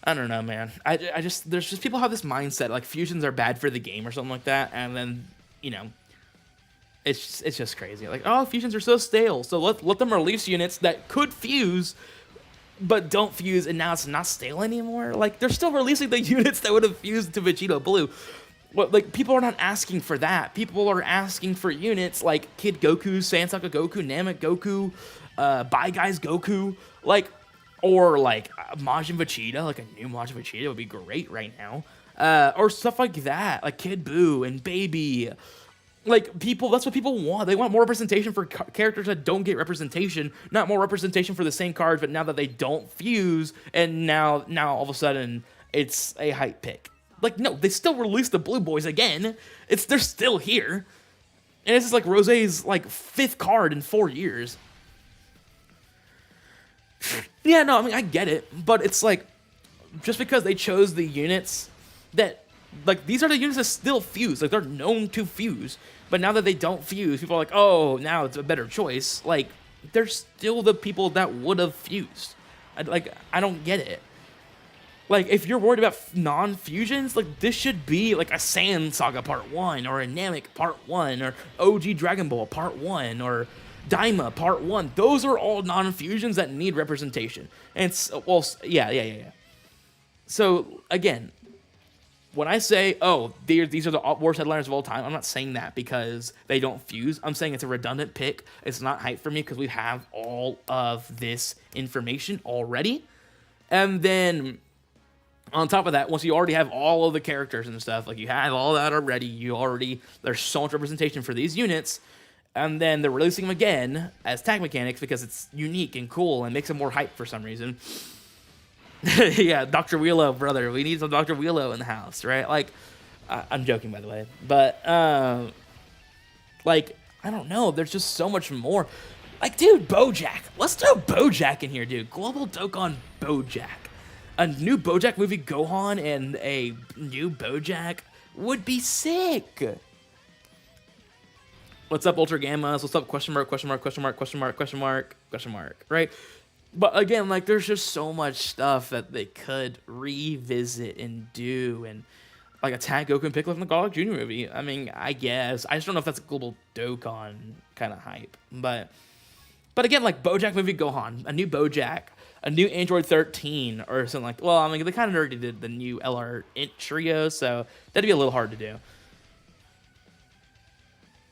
S1: I don't know, man. There's just people have this mindset, like fusions are bad for the game or something like that, and then, you know, it's just crazy. Like, oh, fusions are so stale, so let them release units that could fuse, but don't fuse, and now it's not stale anymore. Like, they're still releasing the units that would have fused to Vegito Blue. But, like, people are not asking for that. People are asking for units like Kid Goku, Sansaka Goku, Namek Goku, Bye Guys Goku, like, or like Majin Vegeta, like a new Majin Vegeta would be great right now, or stuff like that, like Kid Buu and Baby. Like people, that's what people want. They want more representation for characters that don't get representation, not more representation for the same cards, but now that they don't fuse, and now all of a sudden it's a hype pick. Like no, they still release the Blue Boys again. They're still here, and this is like Rose's like 5th card in 4 years. Yeah, no, I mean, I get it, but it's like, just because they chose the units that, like, these are the units that still fuse, like, they're known to fuse, but now that they don't fuse, people are like, oh, now it's a better choice. Like, they're still the people that would have fused. I don't get it. Like, if you're worried about non-fusions, like, this should be, like, a Sand Saga Part 1, or a Namek Part 1, or OG Dragon Ball Part 1, or Daima Part 1. Those are all non-fusions that need representation. And, well, yeah. So, again, when I say, oh, these are the worst headliners of all time, I'm not saying that because they don't fuse. I'm saying it's a redundant pick. It's not hype for me because we have all of this information already. And then on top of that, once you already have all of the characters and stuff, like you have all that already, there's so much representation for these units, and then they're releasing them again as tag mechanics because it's unique and cool and makes them more hype for some reason. Yeah, Dr. Wheelo, brother. We need some Dr. Wheelo in the house, right? Like, I'm joking, by the way. But, like, I don't know. There's just so much more. Like, dude, Bojack. Let's throw Bojack in here, dude. Global Dokkan Bojack. A new Bojack movie Gohan and a new Bojack would be sick. What's up, Ultra Gammas? What's up, question mark, question mark, question mark, question mark, question mark, question mark, right? But again, like, there's just so much stuff that they could revisit and do, and like a tag Goku and Piccolo from the Garlic Jr. movie. I mean, I guess. I just don't know if that's a global Dokkan kind of hype. But again, like Bojack movie Gohan, a new Bojack, a new Android 13 or something like that. Well, I mean, they kind of already did the new LR Int trio, so that'd be a little hard to do.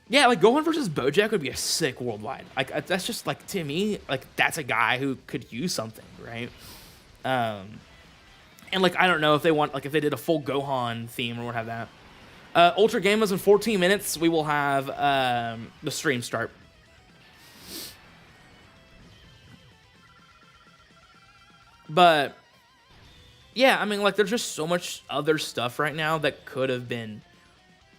S1: Yeah, like Gohan versus Bojack would be a sick worldwide. Like that's just like, to me, like that's a guy who could use something, right? And like I don't know if they want, like if they did a full Gohan theme or what have that. Ultra Gammas in 14 minutes. We will have the stream start. But yeah, I mean, like there's just so much other stuff right now that could have been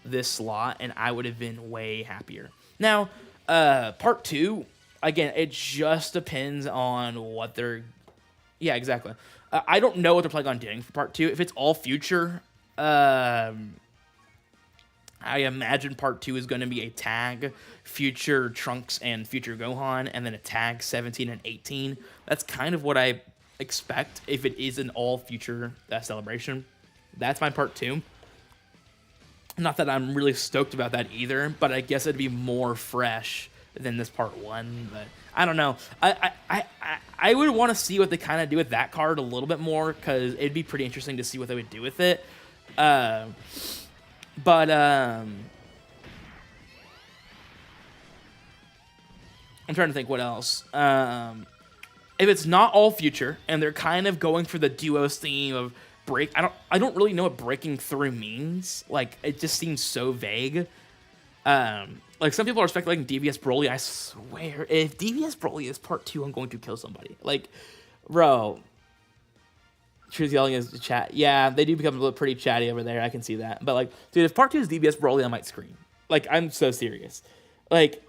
S1: this slot, and I would have been way happier. Now, part 2, again, it just depends on what they're... Yeah, exactly. I don't know what they're planning on doing for part 2. If it's all future, I imagine part 2 is going to be a tag future Trunks and future Gohan, and then a tag 17 and 18. That's kind of what I expect if it is an all future celebration. That's my part 2. Not that I'm really stoked about that either, but I guess it'd be more fresh than this part 1. But I don't know. I would want to see what they kind of do with that card a little bit more, because it'd be pretty interesting to see what they would do with it. I'm trying to think what else. If it's not all future and they're kind of going for the duos theme of I don't really know what breaking through means. Like, it just seems so vague. Like, some people are speculating DBS Broly. I swear, if DBS Broly is part 2, I'm going to kill somebody. Like, bro. Truth yelling is the chat. Yeah, they do become pretty chatty over there. I can see that. But, like, dude, if part 2 is DBS Broly, I might scream. Like, I'm so serious. Like,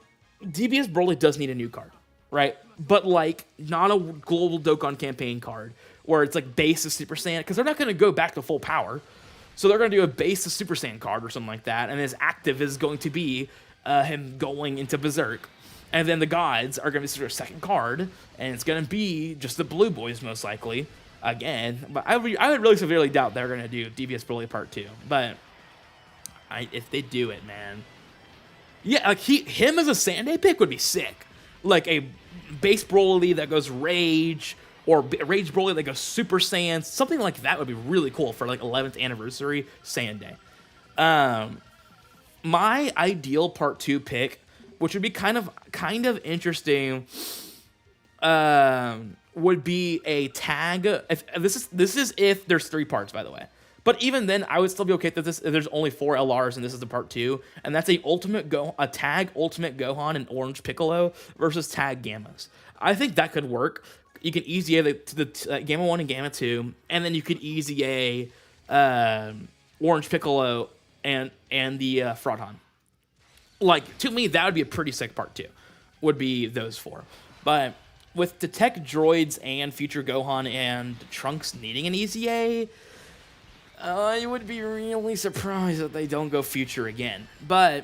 S1: DBS Broly does need a new card, right? But, like, not a global Dokkan campaign card, where it's like base of Super Saiyan, because they're not going to go back to full power. So they're going to do a base of Super Saiyan card or something like that, and his active is going to be him going into Berserk. And then the gods are going to be sort of second card, and it's going to be just the Blue Boys most likely, again. But I would really severely doubt they're going to do DBS Broly Part 2. But if they do it, man. Yeah, like him as a Sunday pick would be sick. Like a base Broly that goes Rage, or Rage Broly that goes Super Saiyan. Something like that would be really cool for like 11th anniversary Saiyan Day. My ideal part 2 pick, which would be kind of interesting, would be a tag. If this is if there's 3 parts, by the way. But even then, I would still be okay if there's only 4 LRs and this is the part 2, and that's a tag Ultimate Gohan and Orange Piccolo versus tag Gammas. I think that could work. You can easy A the Gamma 1 and Gamma 2, and then you could easy A Orange Piccolo and the Frodon. Like, to me, that would be a pretty sick part 2, would be those 4. But with the tech droids and future Gohan and Trunks needing an easy A, I would be really surprised if they don't go future again. But,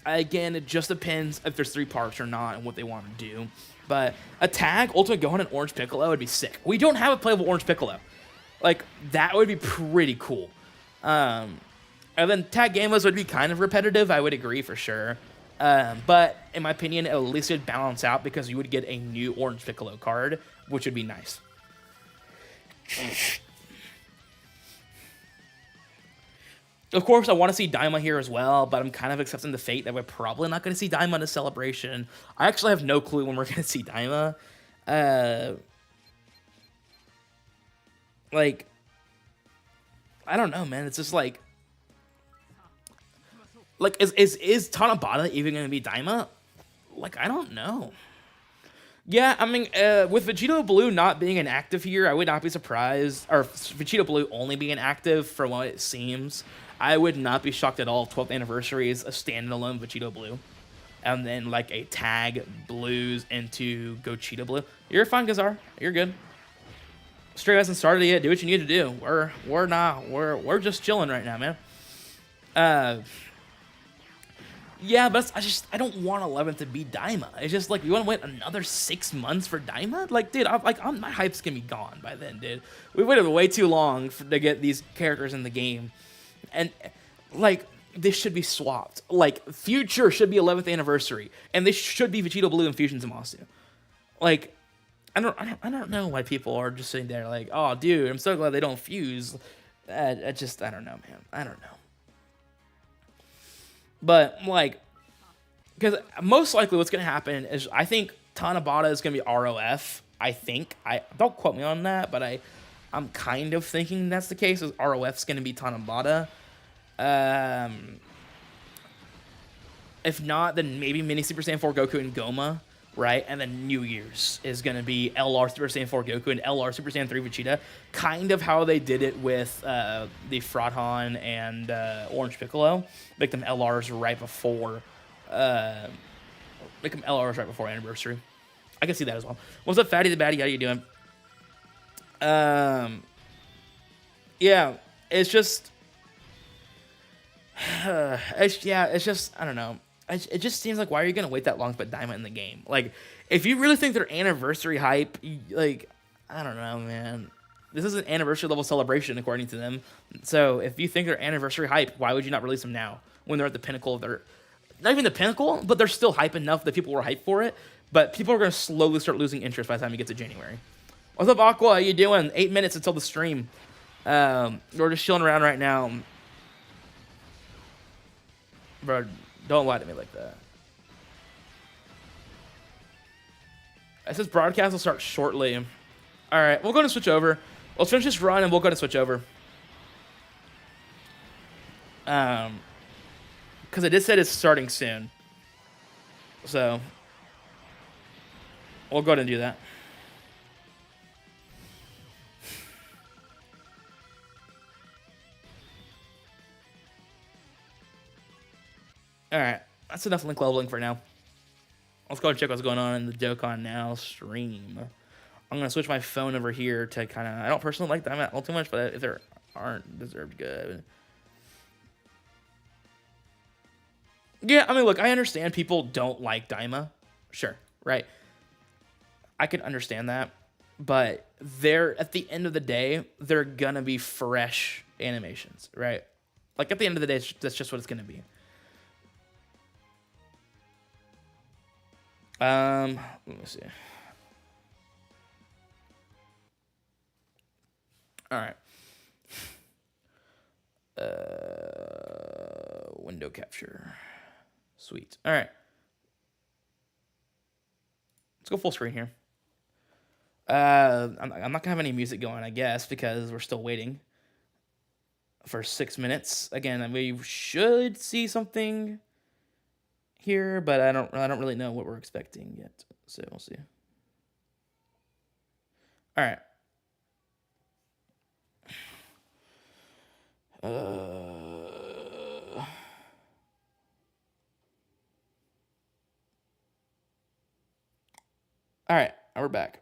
S1: again, it just depends if there's 3 parts or not and what they want to do. But a tag Ultimate Gohan and Orange Piccolo would be sick. We don't have a playable Orange Piccolo. Like that would be pretty cool. Um, and then tag gameless would be kind of repetitive. I would agree for sure. But in my opinion, at least it'd balance out because you would get a new Orange Piccolo card, which would be nice. Of course, I want to see Daima here as well, but I'm kind of accepting the fate that we're probably not going to see Daima in a celebration. I actually have no clue when we're going to see Daima. Uh, like, I don't know, man. It's just like is Tanabata even going to be Daima? Like, I don't know. Yeah, I mean, with Vegito Blue not being an active here, I would not be surprised, or Vegito Blue only being active from what it seems. I would not be shocked at all if 12th anniversary is a standalone Vegito Blue. And then, like, a tag Blues into Gochita Blue. You're fine, Gazar. You're good. Stray hasn't started yet. Do what you need to do. We're just chilling right now, man. Yeah, but I don't want 11th to be Daima. It's just like, you want to wait another 6 months for Daima? Like, dude, my hype's gonna be gone by then, dude. We waited way too long to get these characters in the game, and like, this should be swapped. Like, Future should be 11th anniversary, and this should be Vegito Blue and Fusion Zamasu. Like, I don't know why people are just sitting there like, oh, dude, I'm so glad they don't fuse. I don't know, man. I don't know. But, like, because most likely what's going to happen is I think Tanabata is going to be ROF. I think. Don't quote me on that, but I'm kind of thinking that's the case. Is ROF's going to be Tanabata. If not, then maybe Mini Super Saiyan 4 Goku and Goma, right? And then New Year's is going to be LR Super Saiyan 4 Goku and LR Super Saiyan 3 Vegeta. Kind of how they did it with the Frodhan and Orange Piccolo. Make them LRs right before... make them LRs right before anniversary. I can see that as well. What's up, Fatty the Baddie? How you doing? Yeah, it's just... it's just... I don't know. It just seems like, why are you going to wait that long to put Daima in the game? Like, if you really think their anniversary hype, like, I don't know, man. This is an anniversary level celebration, according to them. So, if you think they're anniversary hype, why would you not release them now? When they're at the pinnacle of their... Not even the pinnacle, but they're still hype enough that people were hyped for it. But people are going to slowly start losing interest by the time you get to January. What's up, Aqua? How you doing? 8 minutes until the stream. We're just chilling around right now. Bro, don't lie to me like that. It says broadcast will start shortly. All right, we'll go and switch over. Let's finish this run and we'll go and switch over. Because it just said it's starting soon. So, we'll go ahead and do that. Alright, that's enough link leveling for now. Let's go and check what's going on in the Dokkan Now stream. I'm going to switch my phone over here to kind of... I don't personally like them all too much, but if there aren't deserved good... Yeah, I mean, look, I understand people don't like Daima. Sure, right? I can understand that. But they're, at the end of the day, they're going to be fresh animations, right? Like, at the end of the day, that's just what it's going to be. Let me see. All right. Window capture. Sweet. All right. Let's go full screen here. I'm not gonna have any music going, I guess, because we're still waiting for 6 minutes. Again, we should see something here, but I don't really know what we're expecting yet. So we'll see. All right. All right, we're back.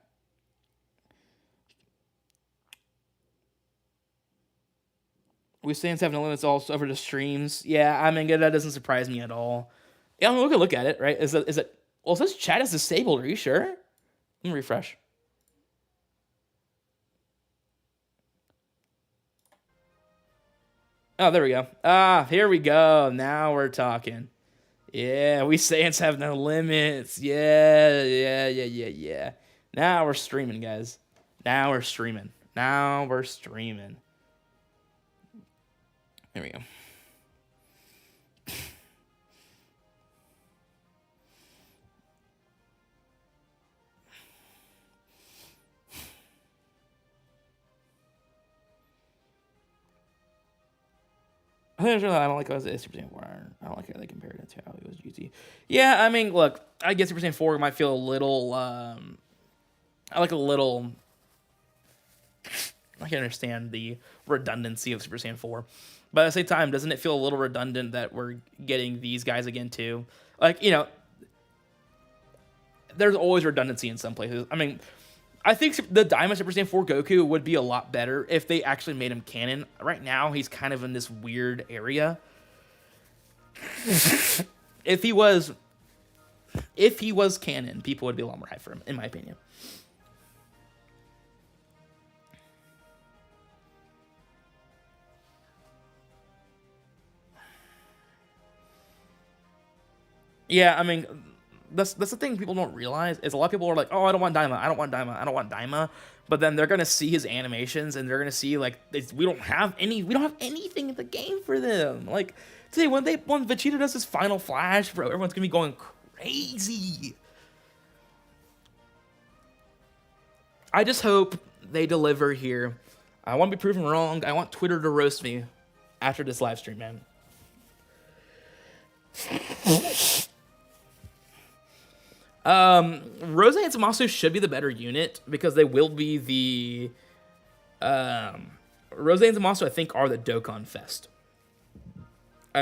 S1: We stand 7 limits all over the streams. Yeah, I mean, that doesn't surprise me at all. Yeah, I mean, we can look at it, right? Is it? Well, it says chat is disabled. Are you sure? Let me refresh. Oh, there we go. Ah, here we go. Now we're talking. Yeah, we Saiyans have no limits. Yeah, yeah, yeah, yeah, yeah. Now we're streaming, guys. Now we're streaming. Now we're streaming. There we go. I don't like how it's Super Saiyan 4. I don't like how they compared it to how it was GT. Yeah, I mean, look, I guess Super Saiyan 4 might feel a little. I like a little. I can understand the redundancy of Super Saiyan 4. But at the same time, doesn't it feel a little redundant that we're getting these guys again, too? Like, there's always redundancy in some places. I mean, I think the Diamond Super Saiyan 4 Goku would be a lot better if they actually made him canon. Right now, he's kind of in this weird area. if he was canon, people would be a lot more hyped for him, in my opinion. Yeah, I mean, that's the thing people don't realize is a lot of people are like, oh, I don't want Daima, I don't want Daima, I don't want Daima, but then they're gonna see his animations and they're gonna see like we don't have anything in the game for them. Like today when Vegeta does his final flash, bro, everyone's gonna be going crazy. I just hope they deliver here. I want to be proven wrong. I want Twitter to roast me after this live stream, man. Rose and Zamasu should be the better unit because they will be the Rose and Zamasu I think are the Dokkan Fest.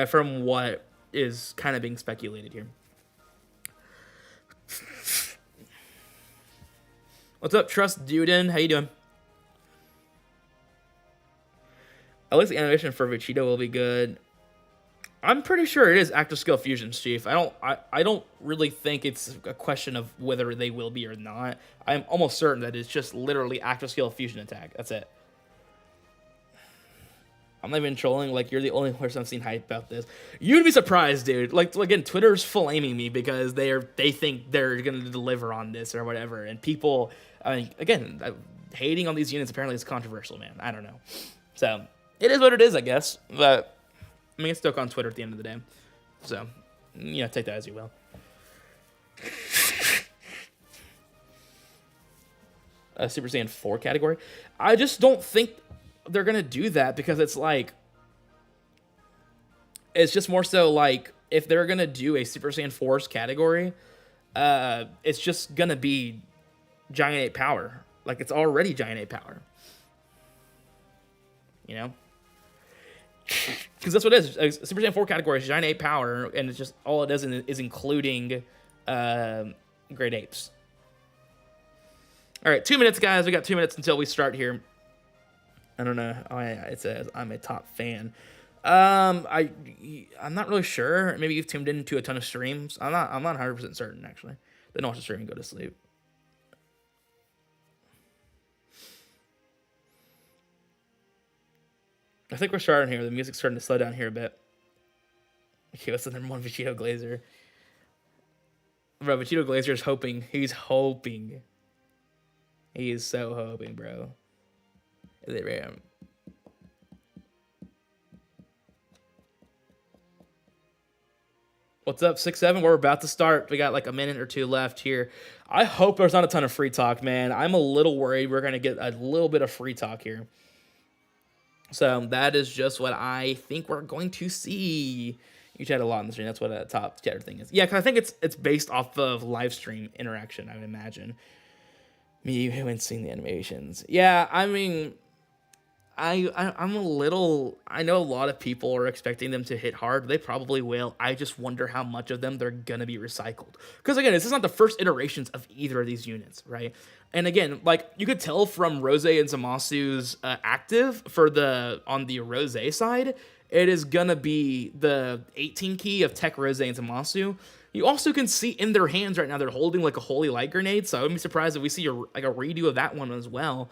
S1: From what is kind of being speculated here. What's up, Trust Duden? How you doing? At least the animation for Vegeta will be good. I'm pretty sure it is active skill fusions, Chief. I don't really think it's a question of whether they will be or not. I'm almost certain that it's just literally active skill fusion attack. That's it. I'm not even trolling. Like, you're the only person I've seen hype about this. You'd be surprised, dude. Like, again, Twitter's flaming me because they think they're gonna deliver on this or whatever. And people, I mean, again, hating on these units apparently is controversial, man. I don't know. So it is what it is, I guess. But I mean, it's stuck on Twitter at the end of the day. So, take that as you will. Super Saiyan 4 category. I just don't think they're going to do that because it's like... It's just more so like, if they're going to do a Super Saiyan 4's category, it's just going to be Giant Ape Power. Like, it's already Giant Ape Power. Because that's what it is. Super Saiyan 4 category is Giant Ape Power, and it's just all it does is including Great Apes. All right, 2 minutes, guys. We got 2 minutes until we start here. I don't know. It says I'm a top fan. I'm not really sure. Maybe you've tuned into a ton of streams. I'm not 100% certain actually. Then watch the stream and go to sleep. I think we're starting here. The music's starting to slow down here a bit. Okay, what's the number one? Vegito Glazer. Bro, Vegito Glazer is hoping. He's hoping. He is so hoping, bro. Is it rare? What's up, 6-7? We're about to start. We got like a minute or two left here. I hope there's not a ton of free talk, man. I'm a little worried we're going to get a little bit of free talk here. So that is just what I think we're going to see. You chat a lot on the stream. That's what a top chatter thing is. Yeah, because I think it's based off of live stream interaction, I would imagine. Me, you haven't seen the animations. Yeah, I mean, I'm a little... I know a lot of people are expecting them to hit hard. They probably will. I just wonder how much of them they're going to be recycled. Because, again, this is not the first iterations of either of these units, right? And, again, like, you could tell from Rose and Zamasu's active on the Rose side, it is going to be the 18 key of Tech Rose and Zamasu. You also can see in their hands right now, they're holding, like, a Holy Light Grenade, so I wouldn't be surprised if we see a redo of that one as well.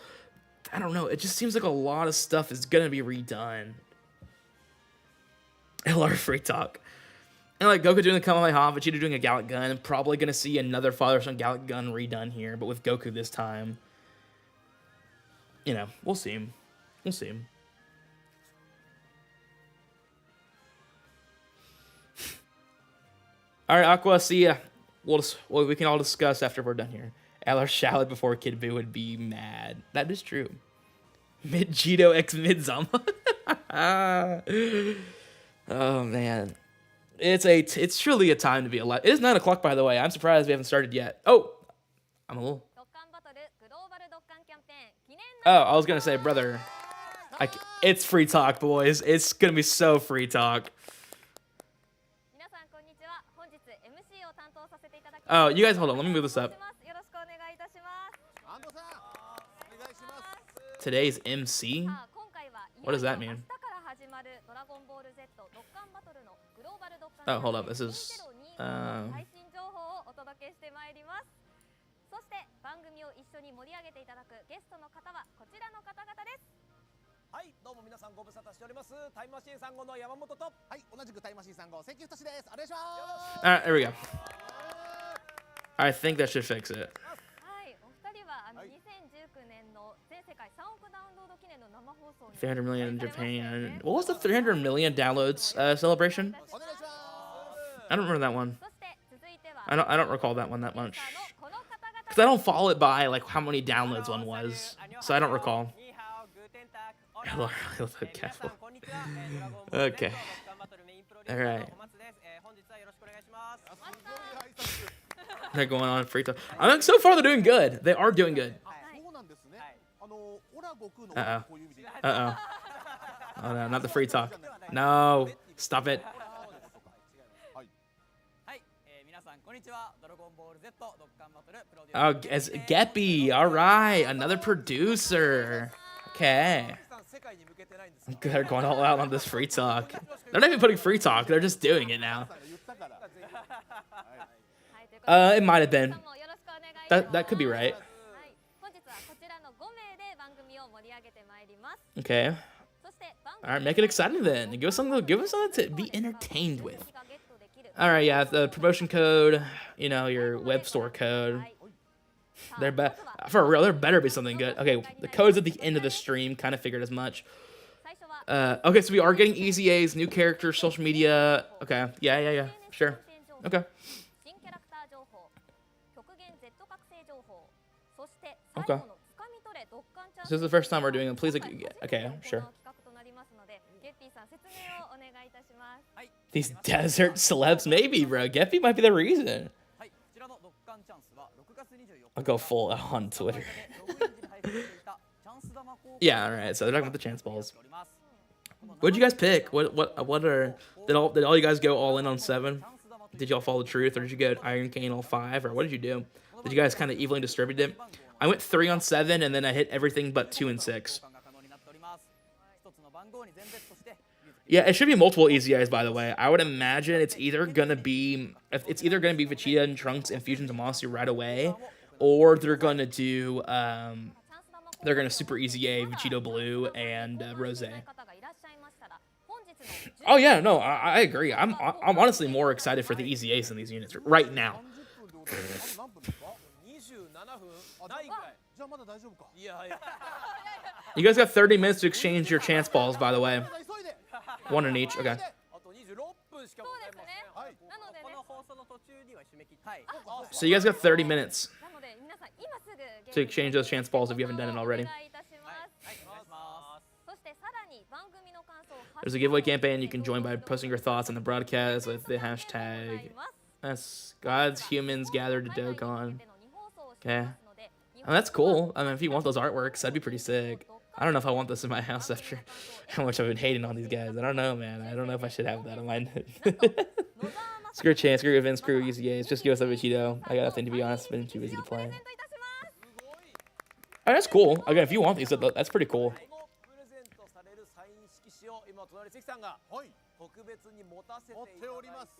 S1: I don't know. It just seems like a lot of stuff is going to be redone. LR free talk. And like Goku doing the Kamehameha, Vegeta doing a Gallic Gun. Probably gonna see another Father Son Gallic Gun redone here, but with Goku this time. You know, we'll see. We'll see. All right, Aqua, see ya. We can all discuss after we're done here. LR Shallot before Kid Buu would be mad. That is true. Mid Jito X Mid Zama. Oh man. It's truly a time to be alive. It is 9 o'clock, by the way. I'm surprised we haven't started yet. Oh, I'm a little. Oh, I was gonna say, brother. It's free talk, boys. It's gonna be so free talk. Oh, you guys, hold on. Let me move this up. Today's MC? What does that mean? Oh, hold up. This is. Alright, there we go. I think that should fix it. 300 million in Japan. What was the 300 million downloads celebration? I don't remember that one. I don't recall that one that much. Because I don't follow it by like how many downloads one was. So I don't recall. Okay. Alright. They're going on free talk. I think so far they're doing good. They are doing good. Uh-oh. Uh-oh. Oh no, not the free talk. No. Stop it. Oh, as Geppy. Alright. Another producer. Okay. They're going all out on this free talk. They're not even putting free talk. They're just doing it now. It might have been. That could be right. Okay. All right, make it exciting then. Give us something to be entertained with. All right, yeah, the promotion code, you know, your web store code. For real, there better be something good. Okay, the code's at the end of the stream. Kind of figured as much. Okay, so we are getting easy A's, new characters, social media. Okay, yeah, sure. Okay. Okay. This is the first time we're doing it. Please, okay, sure. These desert celebs, maybe, bro. Geppy might be the reason. I'll go full on Twitter. Yeah, all right. So they're talking about the chance balls. What'd you guys pick? Did all you guys go all in on 7? Did y'all follow the truth, or did you go Iron Cane all 5, or what did you do? Did you guys kind of evenly distribute it? I went 3 on 7, and then I hit everything but 2 and 6. Yeah, it should be multiple easy eyes, by the way. I would imagine it's either gonna be Vegeta and Trunks and Fusion Zamasu right away, or they're gonna do super easy A Vegito Blue and Rose. Oh yeah, no, I agree. I'm honestly more excited for the easy ace in these units right now. You guys got 30 minutes to exchange your chance balls, by the way. 1 in each. Okay. So you guys got 30 minutes to exchange those chance balls if you haven't done it already. There's a giveaway campaign you can join by posting your thoughts on the broadcast with the hashtag God's Humans Gathered to Dokkan. Okay. Oh, that's cool. I mean, if you want those artworks, that'd be pretty sick. I don't know if I want this in my house after how much I've been hating on these guys. I don't know, man. I don't know if I should have that on my... Screw Chance, screw events, screw easy games. Just give us a Vegito. I got nothing, to be honest. Been too busy to play. Oh, that's cool. Again, if you want these, that's pretty cool.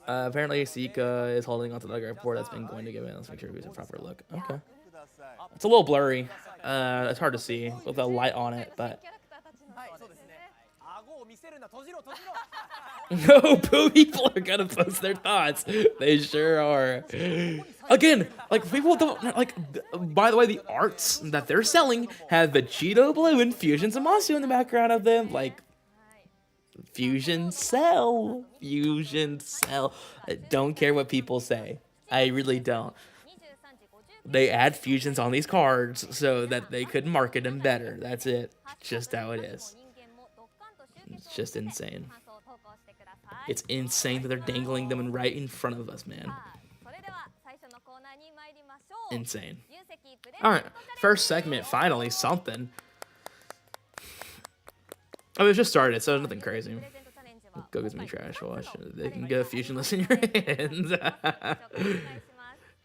S1: Apparently, Sika is holding onto the report that's been going to give it. Let's make sure we get a proper look. Okay. It's a little blurry. It's hard to see with the light on it, but... No, people are gonna post their thoughts. They sure are. Again, like people don't like. By the way, the arts that they're selling have Vegito Blue and Fusion Zamasu in the background of them. Like Fusion Cell, Fusion Cell. I don't care what people say. I really don't. They add fusions on these cards so that they could market them better. That's it. Just how it is. It's just insane. It's insane that they're dangling them right in front of us, man. Insane. Alright, first segment, finally, something. Oh, it just started, so nothing crazy. Go get some trash wash. They can get a fusionless in your hands.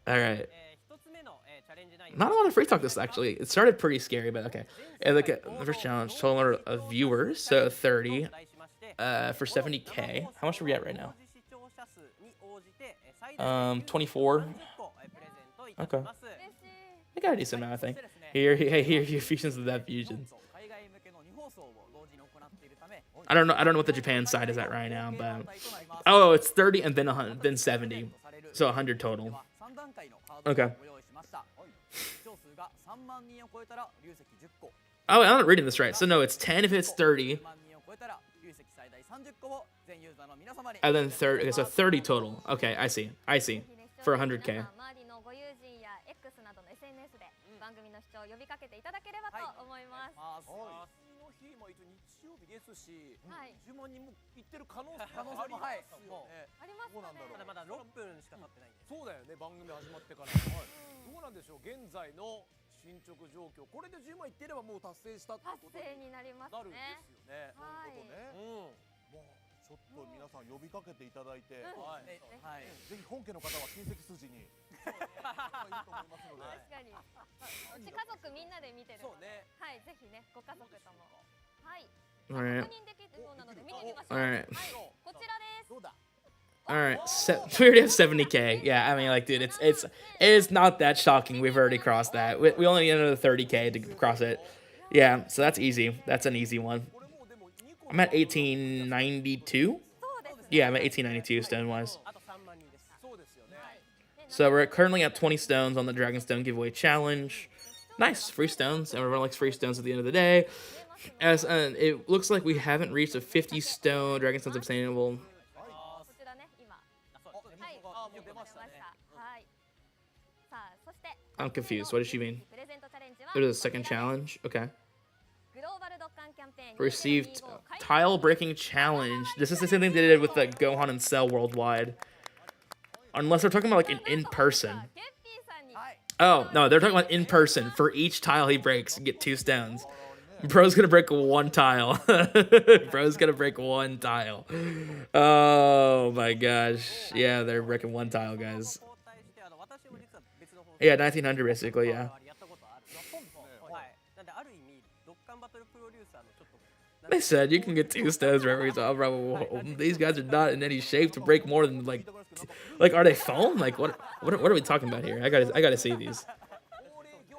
S1: Alright. Not a lot of free talk this actually. It started pretty scary, but okay. And look at the first challenge, total number of viewers, so 30. For 70k. How much are we at right now? 24. Okay. I got a decent amount, I think. Here, fusions of that fusion. I don't know what the Japan side is at right now, but oh, it's 30 and then 100, then 70, so 100 total. Okay. Oh, I'm not reading this right. So no, it's 10 if it's 30. And then 30. Okay, so 30 total. Okay, I see. For 100k. Alright, so we already have 70k. Yeah, I mean, like, dude, it's not that shocking. We've already crossed that. We only need another 30k to cross it. Yeah, so that's easy. That's an easy one. I'm at 1892. Yeah, I'm at 1892 stone-wise. So we're currently at 20 stones on the Dragonstone giveaway challenge. Nice, free stones. Everyone likes free stones at the end of the day. As it looks like we haven't reached a 50 stone Dragonstone's obtainable. I'm confused. What does she mean? There's a second challenge. Okay. Received tile breaking challenge. This is the same thing they did with the Gohan and Cell worldwide. Unless they're talking about like an in-person. Oh, no, they're talking about in-person. For each tile he breaks, you get 2 stones. Bro's gonna break 1 tile. Bro's gonna break 1 tile. Oh my gosh. Yeah, they're breaking 1 tile, guys. Yeah, 1900 basically, yeah. They said you can get 2 stones for every tile, bro. These guys are not in any shape to break more than like are they foam? Like what are we talking about here? I gotta see these.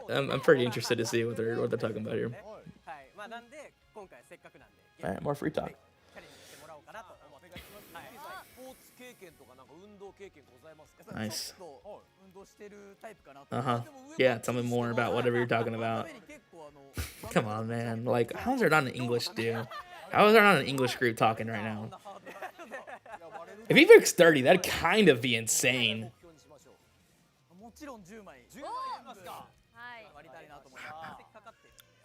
S1: I'm pretty interested to see what they're talking about here. Alright, more free talk. Nice. Yeah, tell me more about whatever you're talking about. Come on, man. Like, how is there not an English dude? How is there not an English group talking right now? If he picks 30, that'd kind of be insane.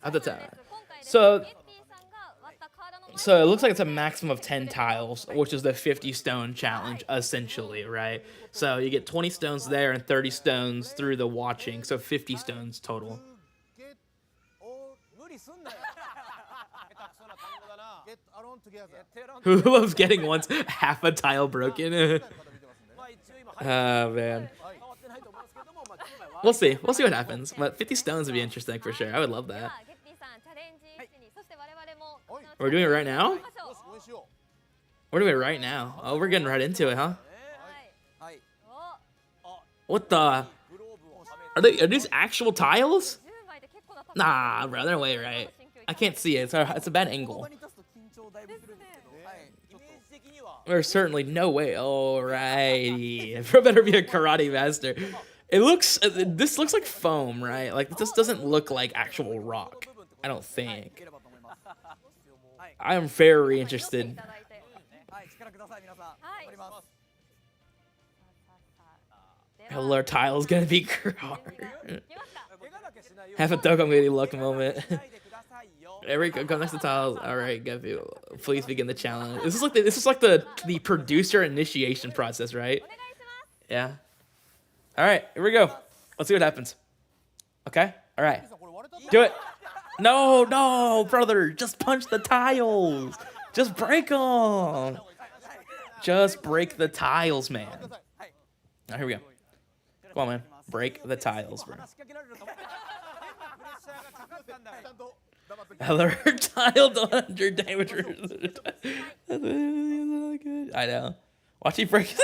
S1: At the time. So it looks like it's a maximum of 10 tiles, which is the 50 stone challenge, essentially, right? So you get 20 stones there and 30 stones through the watching, so 50 stones total. Who loves getting once half a tile broken? Oh, man. We'll see. We'll see what happens. But 50 stones would be interesting for sure. I would love that. We're doing it right now? We're doing it right now. Oh, we're getting right into it, huh? What the? Are these actual tiles? Nah, bro, they're way right. I can't see it. It's a bad angle. There's certainly no way. Alrighty. Bro better be a karate master. It looks, this looks like foam, right? Like, this doesn't look like actual rock. I don't think. I am very interested. Hello, Tile's gonna be hard. Have a Dokkan Lady luck moment. There we go next to Tiles. Alright, Guppy, please begin the challenge. This is like the producer initiation process, right? Yeah. Alright, here we go. Let's see what happens. Okay? Alright. Do it. No, brother. Just punch the tiles. Just break them. Just break the tiles, man. Alright, here we go. Come on, man. Break the tiles, bro. Other tile 100 damage. I know. Watch he break.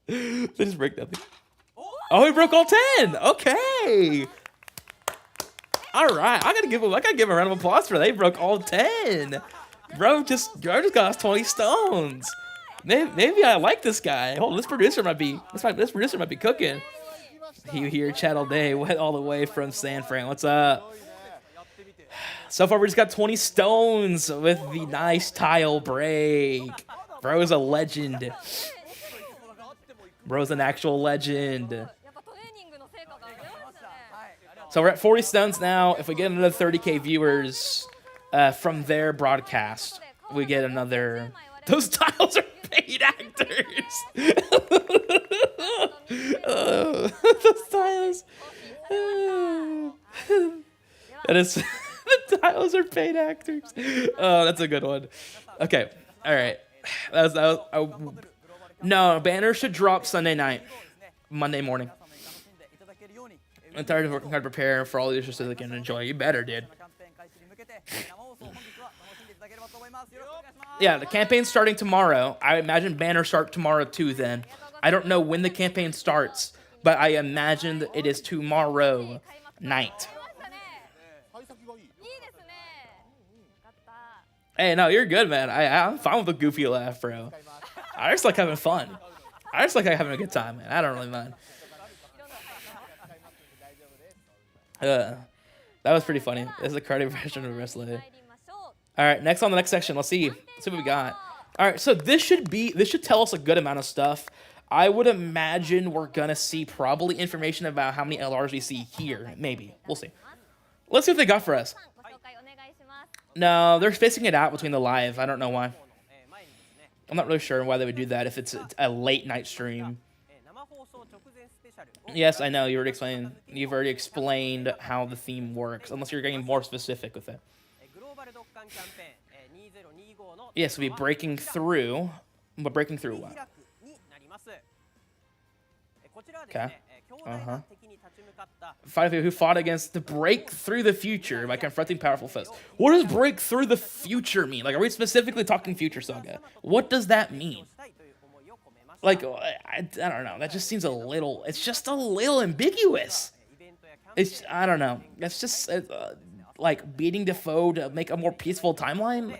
S1: They just break nothing. Oh, he broke all 10. Okay. All right. I gotta give him a round of applause for that. He broke all 10. Bro just got us 20 stones. Maybe I like this guy. Hold on, this producer might be cooking. You hear chat all day, went all the way from San Fran. What's up? So far, we just got 20 stones with the nice tile break. Bro's a legend. Bro's an actual legend. So we're at 40 stones now. If we get another 30K viewers from their broadcast, we get another... Those tiles are paid actors. Those tiles. That is... The tiles are paid actors. Oh, that's a good one. Okay. All right. No, banner should drop Sunday night. Monday morning. I'm tired of working hard to prepare for all the issues so they can enjoy. You better, dude. Yeah, the campaign's starting tomorrow. I imagine banners start tomorrow too then. I don't know when the campaign starts, but I imagine that it is tomorrow night. Hey, no, you're good, man. I'm fine with a goofy laugh, bro. I just like having fun. I just like having a good time, man. I don't really mind. That was pretty funny. This is a karate version of wrestling. All right, next on the next section. Let's see what we got. All right, so this should tell us a good amount of stuff. I would imagine we're gonna see probably information about how many LRs we see here. Maybe we'll see. Let's see what they got for us. No, they're spacing it out between the live. I don't know why. I'm not really sure why they would do that if it's a late night stream. Yes, I know. You've already explained how the theme works, unless you're getting more specific with it. Yes, we'll be breaking through. But breaking through what? Okay. Five people who fought against the break through the future by confronting powerful foes. What does break through the future mean? Like, are we specifically talking Future Saga? What does that mean? Like, I don't know. That just seems it's just a little ambiguous. I don't know. It's just, like, beating the foe to make a more peaceful timeline?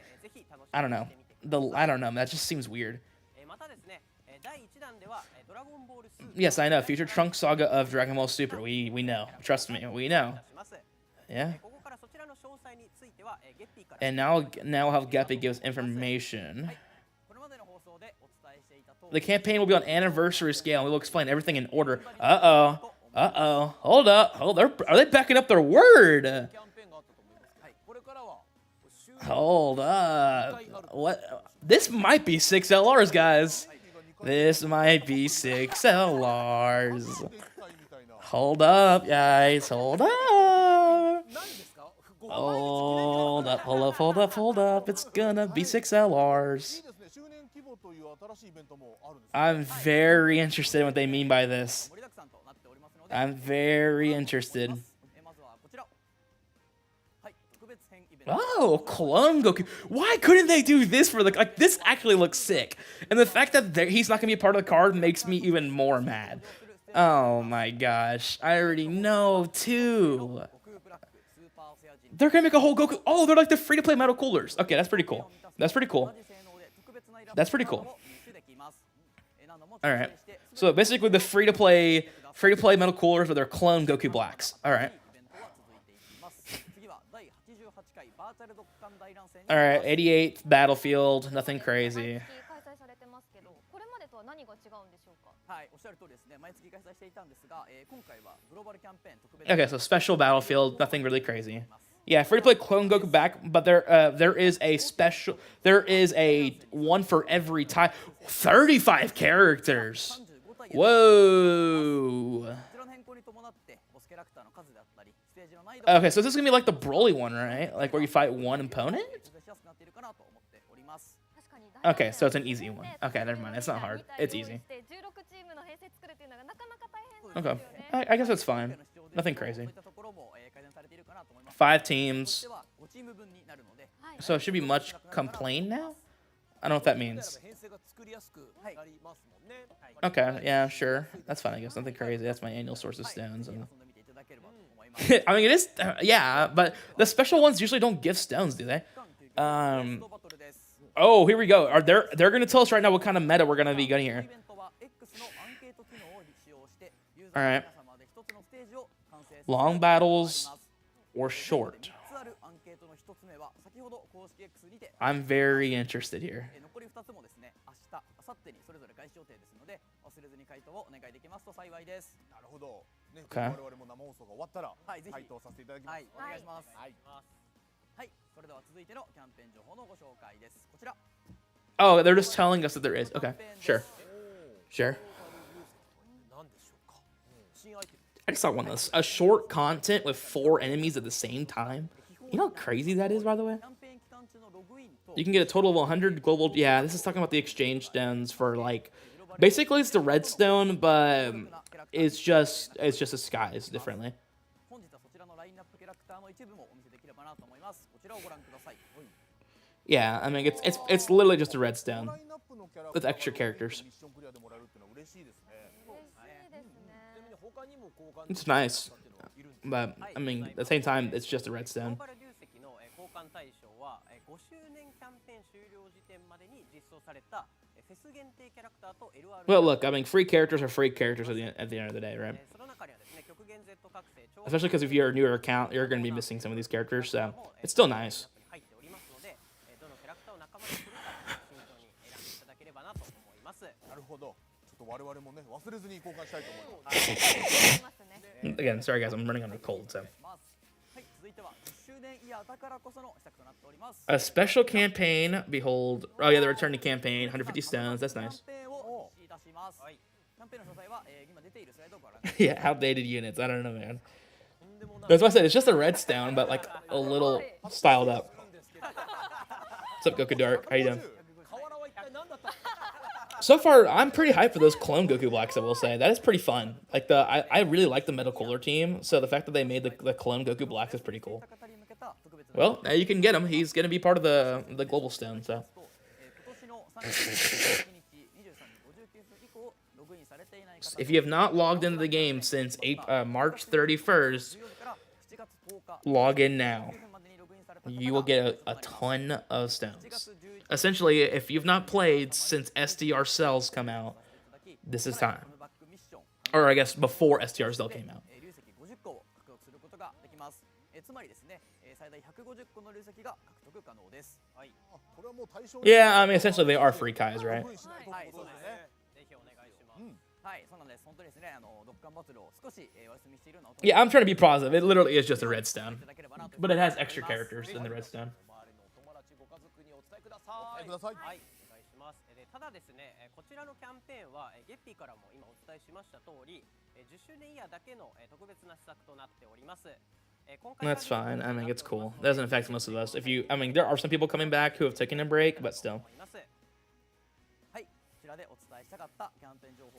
S1: I don't know. That just seems weird. Yes, I know. Future Trunk Saga of Dragon Ball Super. We know. Trust me, we know. Yeah. And now we'll have Geppy give us information. The campaign will be on anniversary scale, and we will explain everything in order. Uh-oh. Hold up. Are they backing up their word? Hold up. What? This might be 6 LRs, guys. This might be 6 LRs. Hold up, guys. Hold up. Hold up. It's gonna be 6 LRs. I'm very interested in what they mean by this. I'm very interested. Oh, Clone Goku. Why couldn't they do this for this actually looks sick. And the fact that he's not going to be a part of the card makes me even more mad. Oh my gosh. I already know, too. They're gonna make a whole Goku. Oh, they're like the free-to-play metal coolers. Okay, that's pretty cool. That's pretty cool. That's pretty cool. All right. So basically, the free-to-play metal coolers with their clone Goku Blacks. All right. All right. 88th Battlefield. Nothing crazy. Okay, so special Battlefield. Nothing really crazy. Yeah, free to play clone Goku back, but there is a one for every type. 35 characters. Whoa. Okay, so this is gonna be like the Broly one, right? Like where you fight one opponent? Okay, so it's an easy one. Okay, never mind. It's not hard. It's easy. Okay, I guess that's fine. Nothing crazy. 5 teams. So it should be much complained now? I don't know what that means. Okay, yeah, sure. That's fine, I guess. Nothing crazy. That's my annual source of stones. And I mean, it is, yeah, but the special ones usually don't give stones, do they? Oh, here we go. They're going to tell us right now what kind of meta we're going to be getting here. All right. Long battles or short? I'm very interested here. Okay. Oh, they're just telling us that there is. Okay, sure. Sure. I just saw one of those. A short content with 4 enemies at the same time. You know how crazy that is, by the way? You can get a total of 100 global... Yeah, this is talking about the exchange stones for, like... Basically, it's the redstone, but it's just disguised differently. Yeah, I mean, it's literally just a redstone with extra characters. It's nice, but I mean, at the same time, it's just a redstone. Well, look, I mean, free characters are free characters at the end of the day, right? Especially because if you're a newer account, you're going to be missing some of these characters, so it's still nice. Again, sorry guys, I'm running on a cold, so. A special campaign, behold. Oh yeah, the returning campaign, 150 stones, that's nice. Yeah, outdated units, I don't know, man. That's what I said, it's just a redstone, but like a little styled up. What's up, Goku Dark? How you doing? So far, I'm pretty hyped for those clone Goku Blacks, I will say. That is pretty fun. Like I really like the Metal Cooler team, so the fact that they made the clone Goku Blacks is pretty cool. Well, now you can get him. He's going to be part of the Global Stone, so. If you have not logged into the game since March 31st, log in now. You will get a ton of stones. Essentially, if you've not played since SDR Cells come out, this is time. Or I guess before SDR Cell came out. Yeah, I mean, essentially they are free Kais, right? Yeah, I'm trying to be positive. It literally is just a redstone. But it has extra characters in the redstone. That's fine. I mean, it's cool. That doesn't affect most of us. I mean, there are some people coming back who have taken a break, but still.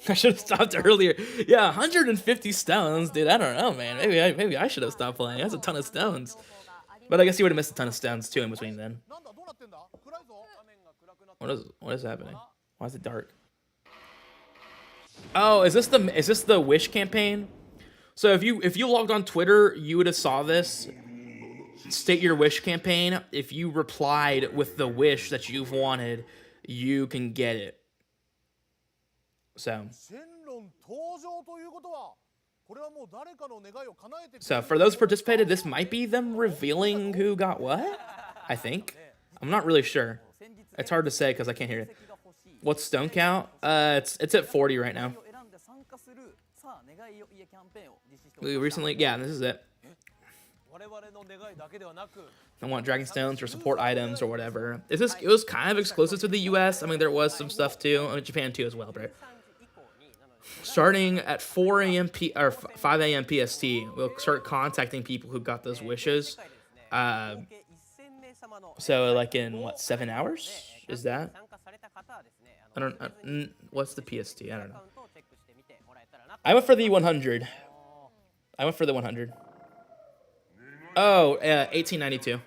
S1: I should have stopped earlier. Yeah, 150 stones, dude. I don't know, man. Maybe I should have stopped playing. That's a ton of stones. But I guess you would have missed a ton of stones too in between then. What is happening? Why is it dark? Oh, is this the Wish campaign? So if you logged on Twitter, you would have saw this state your wish campaign. If you replied with the wish that you've wanted, you can get it. So for those who participated, this might be them revealing who got what. I think. I'm not really sure. It's hard to say because I can't hear it. What's stone count? It's at 40 right now. We recently, yeah, this is it. I want dragon stones or support items or whatever. Is this? It was kind of exclusive to the U.S. I mean, there was some stuff too. I mean, Japan too as well, right? Starting at 4 a.m. or 5 a.m. PST, we'll start contacting people who got those wishes. So like in what, 7 hours? Is that? I don't. What's the PST? I don't know. I went for the 100. I went for the 100. Oh, 1892.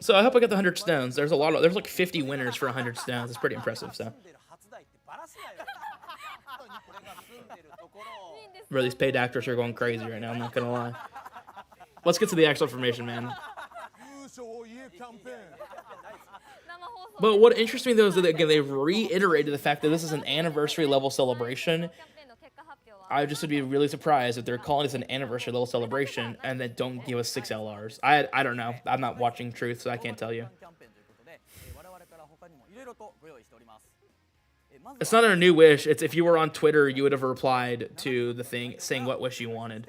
S1: So I hope I get the 100 stones. There's a lot of, there's like 50 winners for 100 stones. It's pretty impressive. So, bro, these paid actors are going crazy right now. I'm not gonna lie. Let's get to the actual information, man. But what interests me though is that again they reiterated the fact that this is an anniversary level celebration. I just would be really surprised if they're calling this an anniversary level celebration and then don't give us 6 LRs. I don't know. I'm not watching Truth, so I can't tell you. It's not a new wish. It's if you were on Twitter, you would have replied to the thing saying what wish you wanted.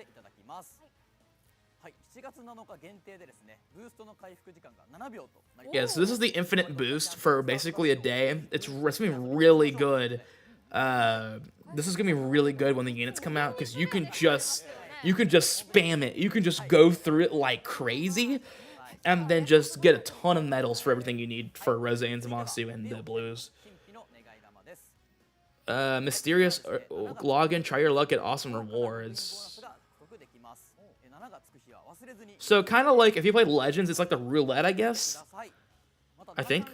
S1: Yeah, so this is the infinite boost for basically a day. It's gonna be really good. This is gonna be really good when the units come out because you can just spam it. You can just go through it like crazy, and then just get a ton of medals for everything you need for Rose and Zamasu and the blues. Mysterious login. Try your luck at awesome rewards. So kind of like if you play Legends, it's like the roulette, I guess. I think.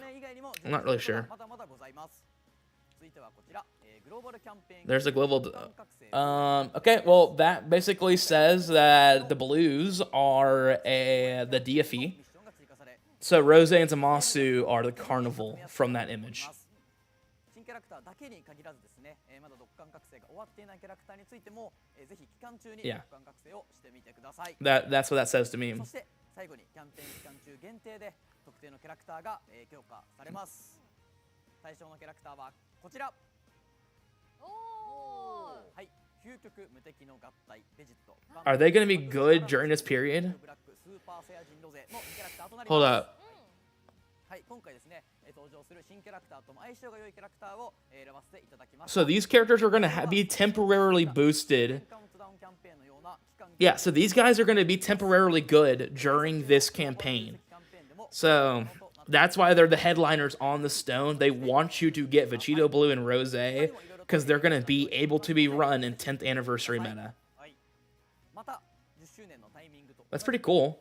S1: I'm not really sure. There's a global. Okay, well that basically says that the blues are the DFE. So Rose and Zamasu are the carnival from that image. Yeah. That's what that says to me. Are they going to be good during this period? Hold up. So these characters are going to be temporarily boosted. Yeah, so these guys are going to be temporarily good during this campaign. So that's why they're the headliners on the stone. They want you to get Vegito Blue and Rose because they're going to be able to be run in 10th anniversary meta. That's pretty cool.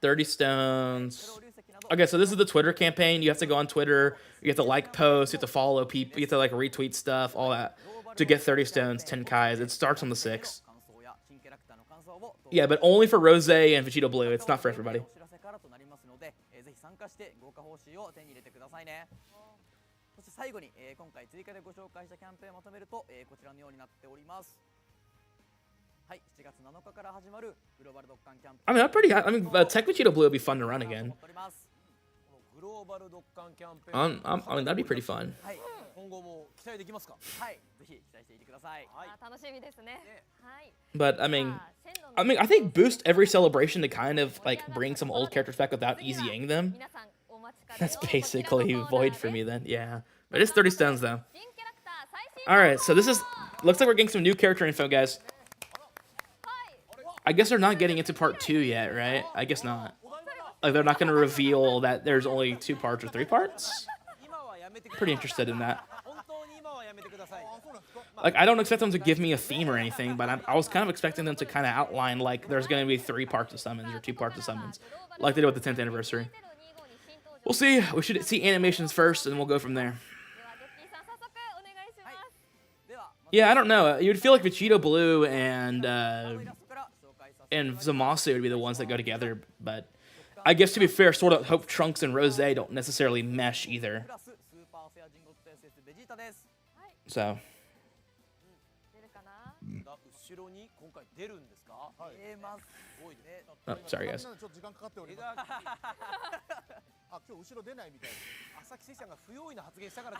S1: 30 stones. Okay, so this is the Twitter campaign. You have to go on Twitter. You have to like posts. You have to follow people. You have to like retweet stuff, all that, to get 30 stones, 10 Kais. It starts on the 6th. Yeah, but only for Rose and Vegito Blue. It's not for everybody. I mean, Tech Vegito Blue would be fun to run again. I mean, that'd be pretty fun. But I mean, I think boost every celebration to kind of like bring some old characters back without easying them. That's basically Void for me then. Yeah, but it's 30 stones though. All right, so this is looks like we're getting some new character info, guys. I guess they're not getting into part 2 yet, right? I guess not. Like they're not going to reveal that there's only 2 parts or 3 parts. Pretty interested in that. Like, I don't expect them to give me a theme or anything, but I was kind of expecting them to kind of outline, like, there's going to be 3 parts of summons or 2 parts of summons, like they did with the 10th anniversary. We'll see. We should see animations first, and we'll go from there. Yeah, I don't know. You'd feel like Vegito Blue and Zamasu would be the ones that go together, but I guess to be fair, sort of Hope Trunks and Rose don't necessarily mesh either. So. Oh, sorry, guys.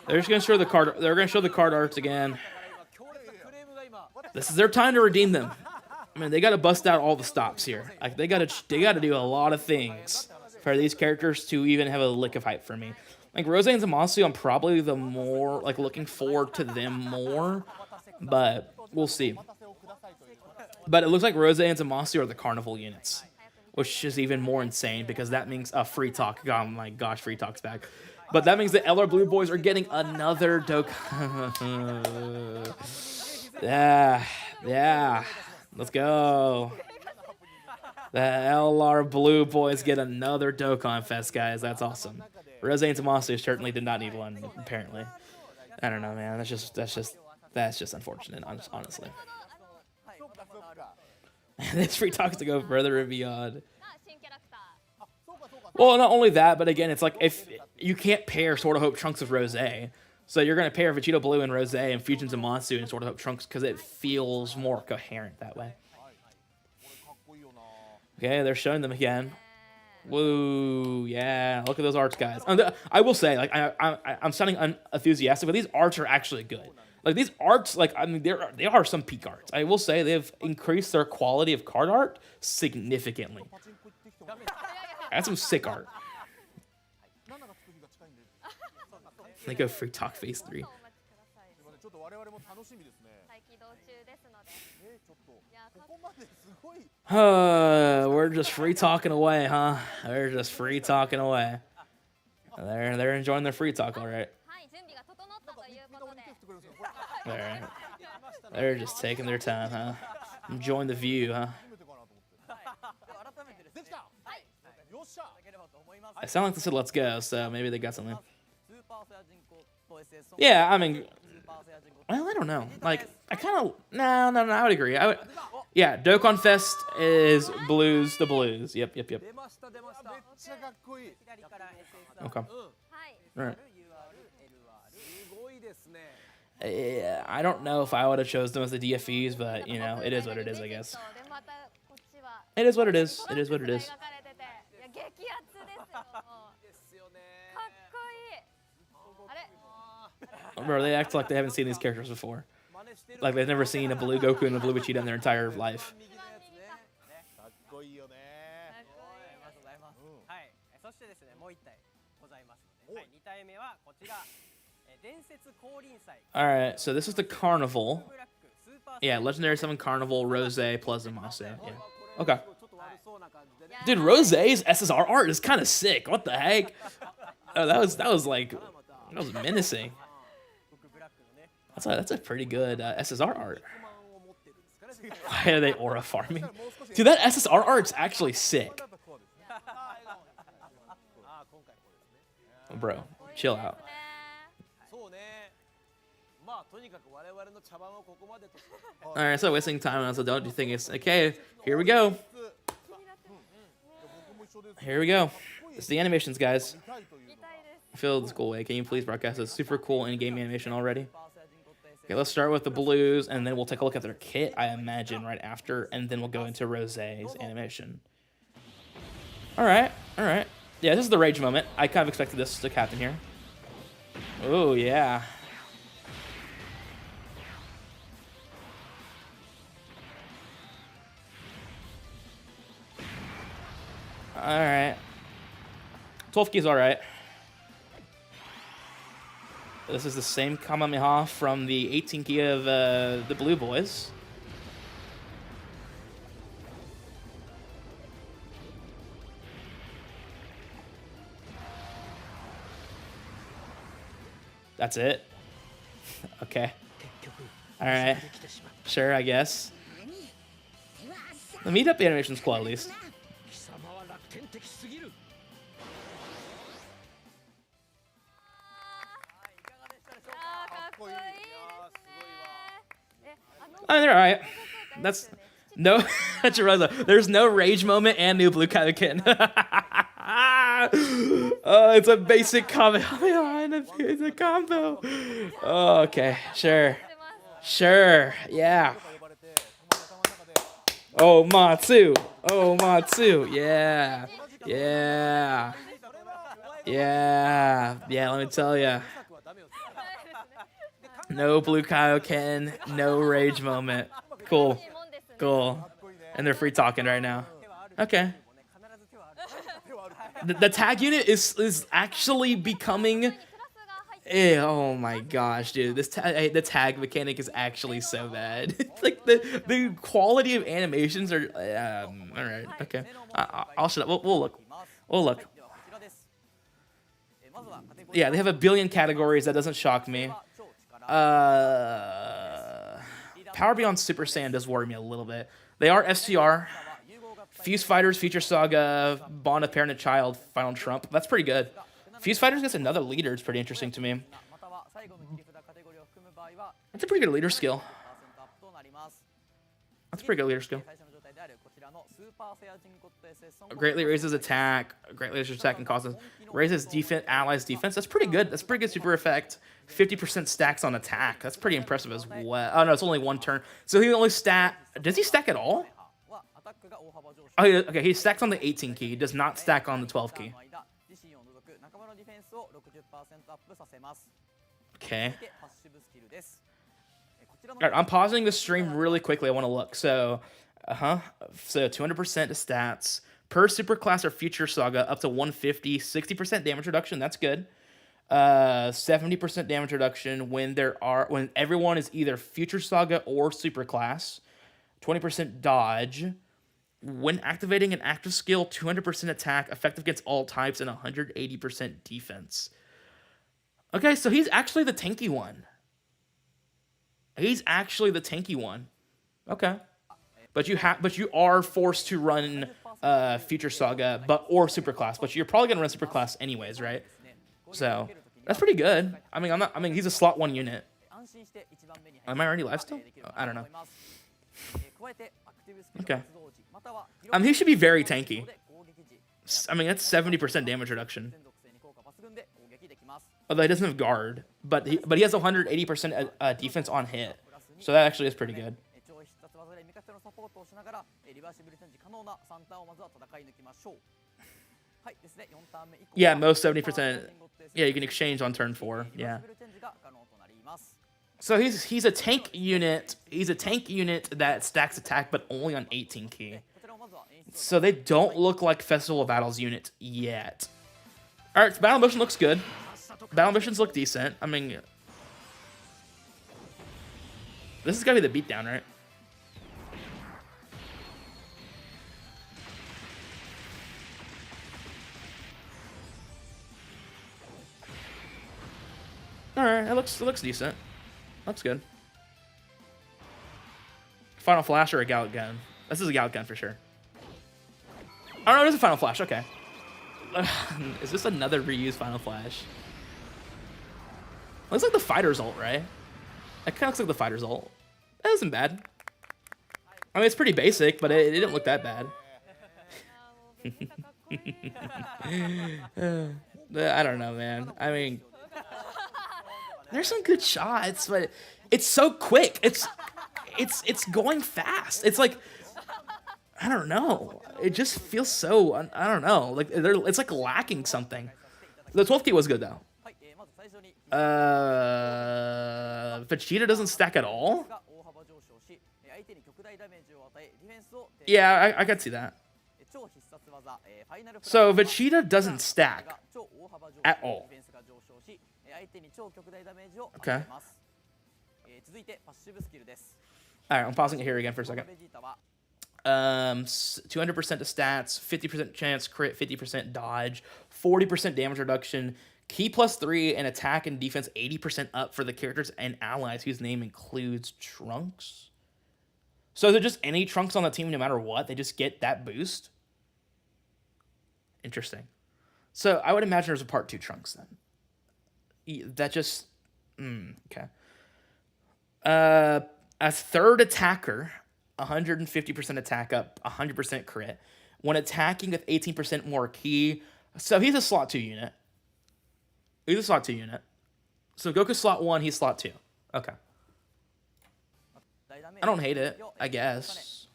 S1: They're just gonna show the card. They're gonna show the card arts again. This is their time to redeem them. I mean, they got to bust out all the stops here. Like they got to do a lot of things for these characters to even have a lick of hype for me. Like Rose and Zamasu, I'm probably the more like looking forward to them more, but we'll see. But it looks like Rose and Zamasu are the carnival units, which is even more insane because that means Free Talk. Oh my gosh, Free Talk's back. But that means the LR Blue Boys are getting another Dokkan. Yeah. Let's go. The LR Blue Boys get another Dokkan Fest, guys. That's awesome. Rose and Zamasu certainly did not need one, apparently. I don't know, man. That's just unfortunate, honestly. This Free Talks to go further and beyond. Well, not only that, but again, it's like if you can't pair Sword of Hope Trunks with Rose, so you're going to pair Vegito Blue and Rose and Fusions of Zamasu and Sword of Hope Trunks because it feels more coherent that way. Okay, they're showing them again. Woo, yeah, look at those arts, guys. I will say, like, I'm sounding unenthusiastic, but these arts are actually good. Like, these arts, like, I mean, they are some peak arts. I will say they've increased their quality of card art significantly. That's some sick art. They go Free Talk Phase 3. We're just free talking away, huh? They're just free talking away. They're enjoying their free talk, all right. They're just taking their time, huh? Enjoying the view, huh? I sound like they said let's go, so maybe they got something. Yeah, I mean, well, I don't know. Like, I kind of, no, I would agree. Yeah, Dokkan Fest is blues, the blues. Yep. Okay. All right. Yeah, I don't know if I would have chose them as the DFEs, but, you know, it is what it is, I guess. It is what it is. It is what it is. Bro, they act like they haven't seen these characters before. Like they've never seen a blue Goku and a blue Vegeta in their entire life. Alright, so this is the Carnival. Yeah, Legendary 7 Carnival, Rose plus Zamasu. Yeah. Okay. Dude, Rose's SSR art is kind of sick. What the heck? Oh, that was menacing. That's a pretty good SSR art. Why are they aura farming? Dude, that SSR art's actually sick. Oh, bro, chill out. Alright, so wasting time on us, so don't you think it's okay? Here we go. Here we go. It's the animations, guys. I feel this cool way. Can you please broadcast a super cool in-game animation already? Okay, let's start with the blues, and then we'll take a look at their kit, I imagine, right after, and then we'll go into Rose's animation. Alright. Yeah, this is the rage moment. I kind of expected this to happen here. Oh, yeah. Alright. 12 keys, alright. This is the same Kamehameha from the 18 key of the Blue Boys. That's it. Okay. All right. Sure, I guess. The meetup animation's cool at least. Oh, they're all right. That's no. That's There's no rage moment and new blue Kaioken. Oh, it's a basic combo. It's a combo. Oh, okay, sure, sure, yeah. Oh, Matsu. Oh, Matsu. Yeah, yeah, yeah, yeah. Let me tell ya. No blue Kaioken, no rage moment. Cool. Cool. And they're free talking right now. Okay. The tag unit is actually becoming. Oh my gosh, dude! The tag mechanic is actually so bad. Like the quality of animations are. All right. Okay. I'll shut up. We'll look. We'll look. Yeah, they have a billion categories. That doesn't shock me. Power Beyond Super Saiyan does worry me a little bit. They are FCR. Fuse Fighters, Future Saga, Bond of Parent and Child, Final Trump. That's pretty good. Fuse Fighters gets another leader. It's pretty interesting to me. That's a pretty good leader skill. That's a pretty good leader skill. Greatly raises attack. Greatly raises attack and causes raises defense. Allies defense. That's pretty good. That's pretty good super effect. 50% stacks on attack. That's pretty impressive as well. Oh no, it's only one turn. So he only stack. Does he stack at all? Oh, okay. He stacks on the 18 key. He does not stack on the 12 key. Okay. All right, I'm pausing the stream really quickly. I want to look. So, So 200% to stats per super class or future saga up to 150. 60% damage reduction. That's good. 70% damage reduction when everyone is either future saga or super class. 20% dodge. When activating an active skill, 200% attack, effective against all types, and 180% defense. Okay, so he's actually the tanky one. He's actually the tanky one. Okay. But you are forced to run Future Saga or Superclass, but you're probably gonna run Superclass anyways, right? So that's pretty good. I mean, he's a slot 1 unit. Am I already live still? Oh, I don't know. Okay. He should be very tanky. I mean, that's 70% damage reduction. Although he doesn't have guard, but he has 180% defense on hit, so that actually is pretty good. Yeah, most 70%. Yeah, you can exchange on turn 4. Yeah. So he's a tank unit. He's a tank unit that stacks attack, but only on 18 key. So they don't look like Festival of Battles unit yet. All right, so Battle Motion looks good. Battle missions look decent. I mean, this is gotta be the beatdown, right? All right, it looks decent. Looks good. Final Flash or a Gallic Gun? This is a Gallic Gun for sure. Oh no, it is a Final Flash. Okay. Is this another reused Final Flash? Looks like the fighter's ult, right? It kind of looks like the fighter's ult. That isn't bad. I mean, it's pretty basic, but it didn't look that bad. I don't know, man. I mean, there's some good shots, but it's so quick. It's going fast. It's like, I don't know. It just feels so, I don't know. Like it's like lacking something. The 12 key was good though. Vegeta doesn't stack at all? Yeah, I could see that. So Vegeta doesn't stack at all. Okay. Alright, I'm pausing it here again for a second. 200% to stats, 50% chance crit, 50% dodge, 40% damage reduction, Key +3 and attack and defense 80% up for the characters and allies whose name includes Trunks. So is it just any Trunks on the team no matter what? They just get that boost? Interesting. So I would imagine there's a part 2 Trunks then. That just... okay. A third attacker, 150% attack up, 100% crit. When attacking with 18% more key. So he's a slot 2 unit. He's a slot 2 unit. So Goku's slot 1, he's slot 2. Okay. I don't hate it, I guess.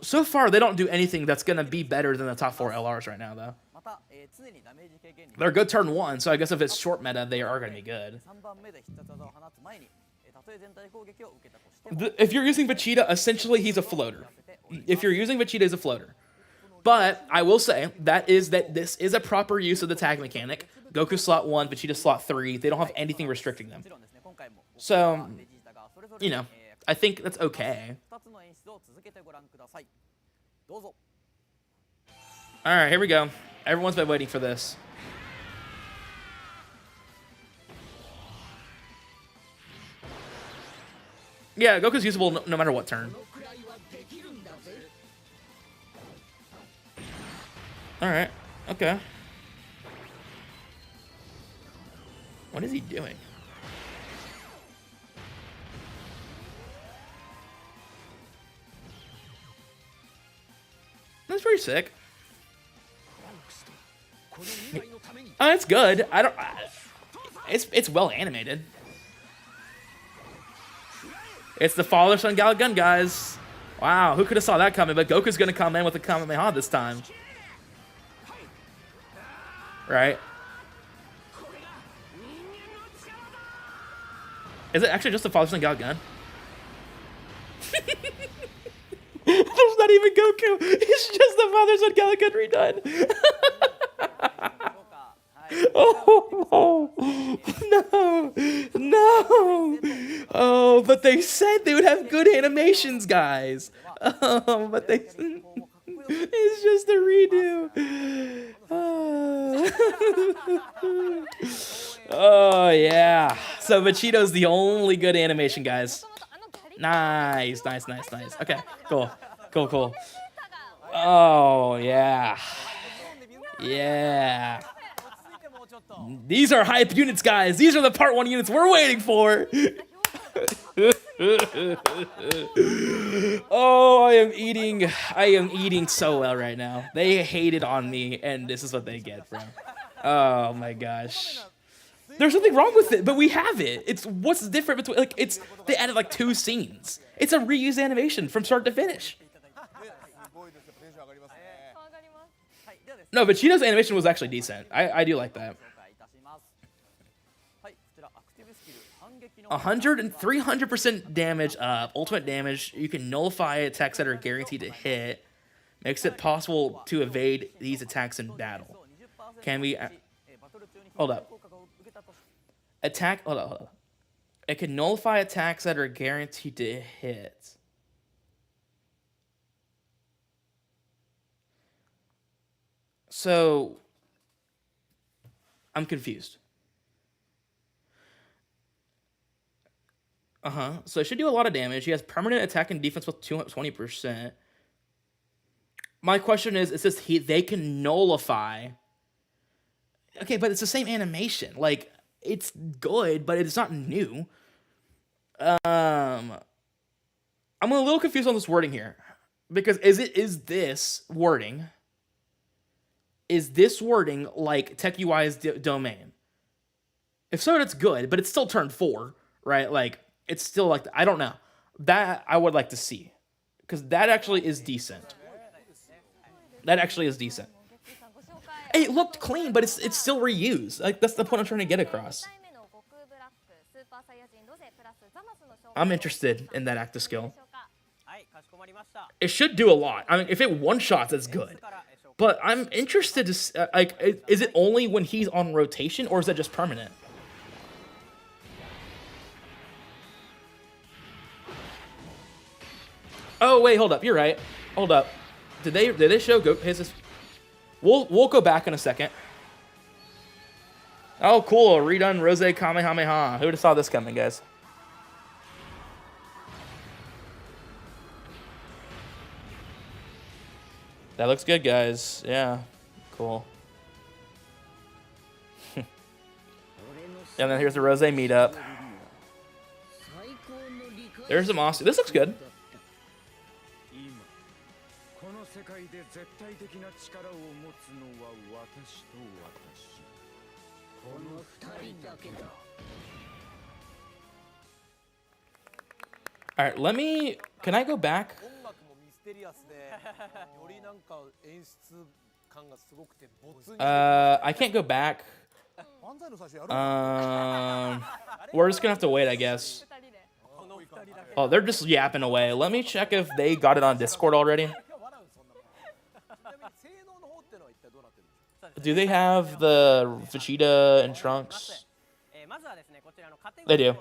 S1: So far, they don't do anything that's going to be better than the top 4 LRs right now, though. They're good turn 1, so I guess if it's short meta, they are going to be good. If you're using Vegeta, essentially he's a floater. If you're using Vegeta, he's a floater. But I will say that this is a proper use of the tag mechanic. Goku slot 1, Vegeta slot 3. They don't have anything restricting them. So, you know, I think that's okay. Alright, here we go. Everyone's been waiting for this. Yeah, Goku's usable no matter what turn. Alright, okay. What is he doing? That's pretty sick. Oh, it's good. It's well animated. It's the father-son Gun, guys. Wow, who could have saw that coming? But Goku's gonna come in with a Kamehameha this time. Right? Is it actually just the father-son Gun? There's not even Goku. It's just the father-son Gun redone. Oh, no. Oh, but they said they would have good animations, guys. Oh, but they... It's just a redo. Oh, yeah. So Vegito's the only good animation, guys. Nice. Okay, cool. Oh, yeah. Yeah. These are hype units, guys. These are the part 1 units we're waiting for. Oh, I am eating so well right now. They hated on me, and this is what they get, bro. Oh my gosh. There's nothing wrong with it, but we have it. It's what's different between they added like 2 scenes. It's a reused animation from start to finish. No, but Cheetah's animation was actually decent. I do like that. 300% damage up. Ultimate damage. You can nullify attacks that are guaranteed to hit. Makes it possible to evade these attacks in battle. Can we... hold up. Hold up. It can nullify attacks that are guaranteed to hit. So... I'm confused. So it should do a lot of damage. He has permanent attack and defense with 20%. My question is this they can nullify... Okay, but it's the same animation. Like, it's good, but it's not new. I'm a little confused on this wording here. Because is this wording like Tech UI's domain? If so, that's good, but it's still turn 4, right? Like, it's still like, I don't know. That I would like to see. Because that actually is decent. It looked clean, but it's still reused. Like, that's the point I'm trying to get across. I'm interested in that active skill. It should do a lot. I mean, if it one-shots, that's good. But I'm interested to... is it only when he's on rotation, or is that just permanent? Oh, wait, hold up. You're right. Hold up. Did they show his... We'll go back in a second. Oh, cool. Redone Rose Kamehameha. Who would have saw this coming, guys? That looks good, guys. Yeah. Cool. And then here's the Rose meetup. There's the Moss. This looks good. All right, let me. Can I go back? I can't go back. We're just gonna have to wait, I guess. Oh, they're just yapping away. Let me check if they got it on Discord already. Do they have the Vegeta and Trunks? They do.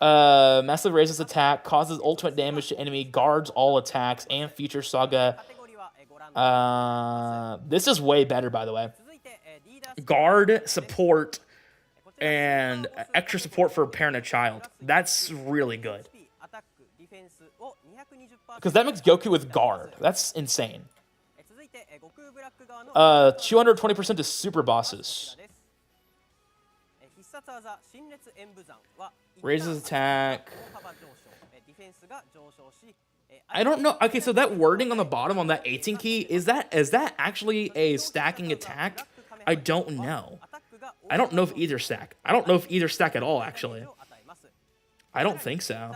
S1: Massive raises attack, causes ultimate damage to enemy, guards all attacks, and future saga. This is way better, by the way. Guard, support, and extra support for a parent and child. That's really good. Because that makes Goku with guard. That's insane. 220% to super bosses. Raises attack. I don't know. Okay, so that wording on the bottom on that 18 key, is that actually a stacking attack? I don't know. I don't know if either stack. I don't know if either stack at all, actually. I don't think so.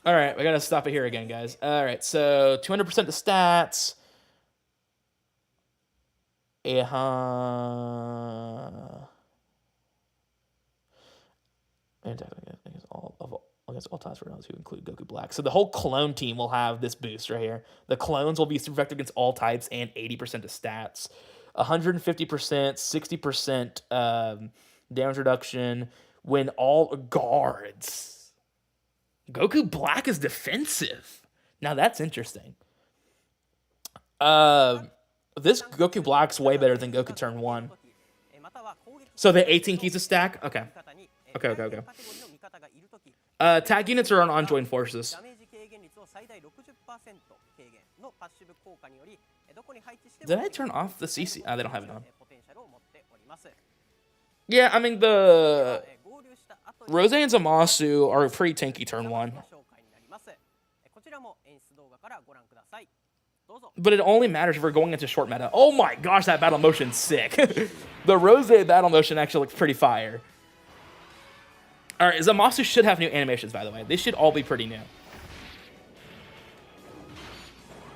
S1: All right, we gotta stop it here again, guys. All right, so 200% to stats. Against all types for those who include Goku Black. So the whole clone team will have this boost right here. The clones will be super effective against all types and 80% to stats. 150%, 60% damage reduction when all guards. Goku Black is defensive. Now that's interesting. This Goku Black's way better than Goku Turn 1. So the 18 keys a stack? Okay. Okay. Tag units are on joined forces. Did I turn off the CC? They don't have it on. Yeah, I mean, the Rose and Zamasu are pretty tanky turn 1. But it only matters if we're going into short meta. Oh my gosh, that battle motion's sick. The Rose battle motion actually looks pretty fire. All right, Zamasu should have new animations, by the way. They should all be pretty new.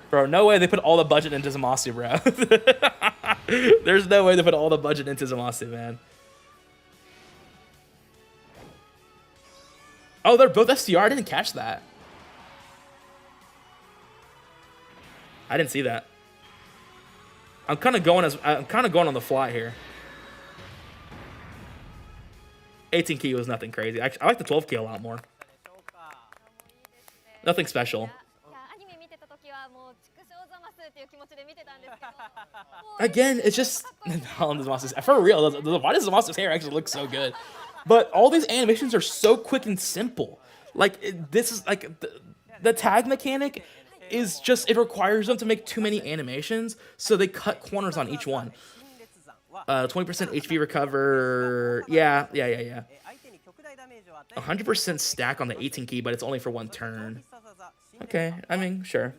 S1: Bro, no way they put all the budget into Zamasu, bro. There's no way they put all the budget into Zamasu, man. Oh, they're both STR? I didn't catch that. I didn't see that. I'm kind of going on the fly here. 18 key was nothing crazy. I like the 12 key a lot more. Nothing special. Again, it's just for real. Why does Zamasu's hair actually look so good? But all these animations are so quick and simple. Like this is like the tag mechanic is just, it requires them to make too many animations, so they cut corners on each one. 20% HP recover. Yeah. 100% stack on the 18 key, but it's only for one turn. Okay, I mean, sure.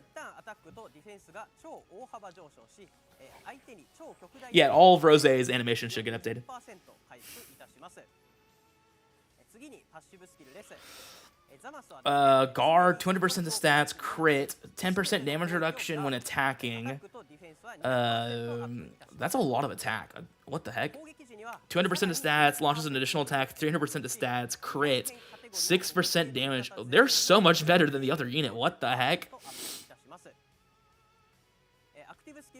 S1: Yeah, all of Rose's animations should get updated. Guard, 200% to stats, crit, 10% damage reduction when attacking. That's a lot of attack. What the heck? 200% to stats, launches an additional attack, 300% to stats, crit, 6% damage. Oh, they're so much better than the other unit. What the heck?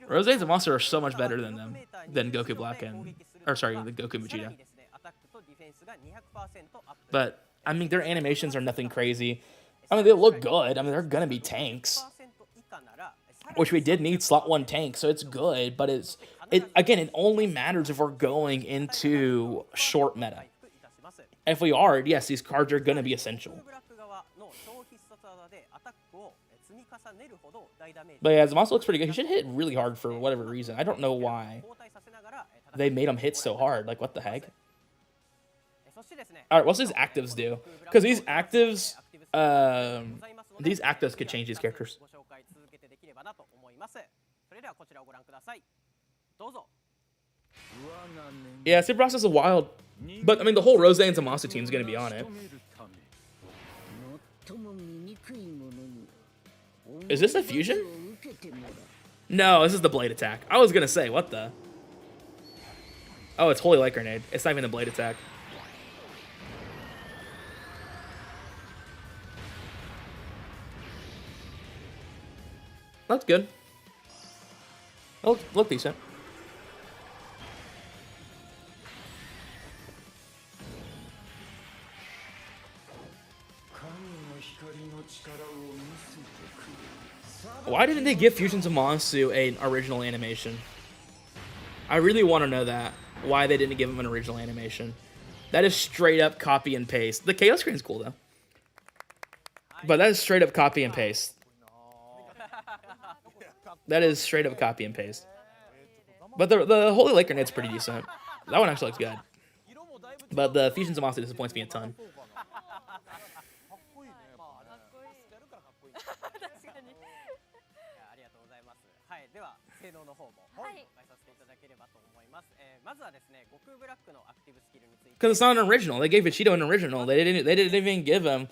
S1: Rose and Monster are so much better than them, than Goku Black and... Or sorry, the Goku Vegeta. But, I mean, their animations are nothing crazy. I mean, they look good. I mean, they're gonna be tanks. which we did need slot 1 tank, so it's good, but again, it only matters if we're going into short meta. If we are, yes, these cards are going to be essential. But yeah, Zamasu looks pretty good. He should hit really hard for whatever reason. I don't know why they made him hit so hard. Like, what the heck? All right, what's his actives do? Because these actives could change these characters. Yeah, Super Process is wild. But, I mean, the whole Rose and Zamasu team is going to be on it. Is this a fusion? No, this is the blade attack. I was going to say, what the? Oh, it's Holy Light Grenade. It's not even the blade attack. That's good. Look decent. Why didn't they give Fusion Zamasu an original animation? I really want to know that. Why they didn't give him an original animation. That is straight up copy and paste. The KO screen's cool though. But that is straight up copy and paste. That is straight up copy and paste. But the Holy Light Grenade's pretty decent. That one actually looks good. But the Fusion Zamasu disappoints me a ton. Because it's not an original. They gave Vegito an original. They didn't even give him.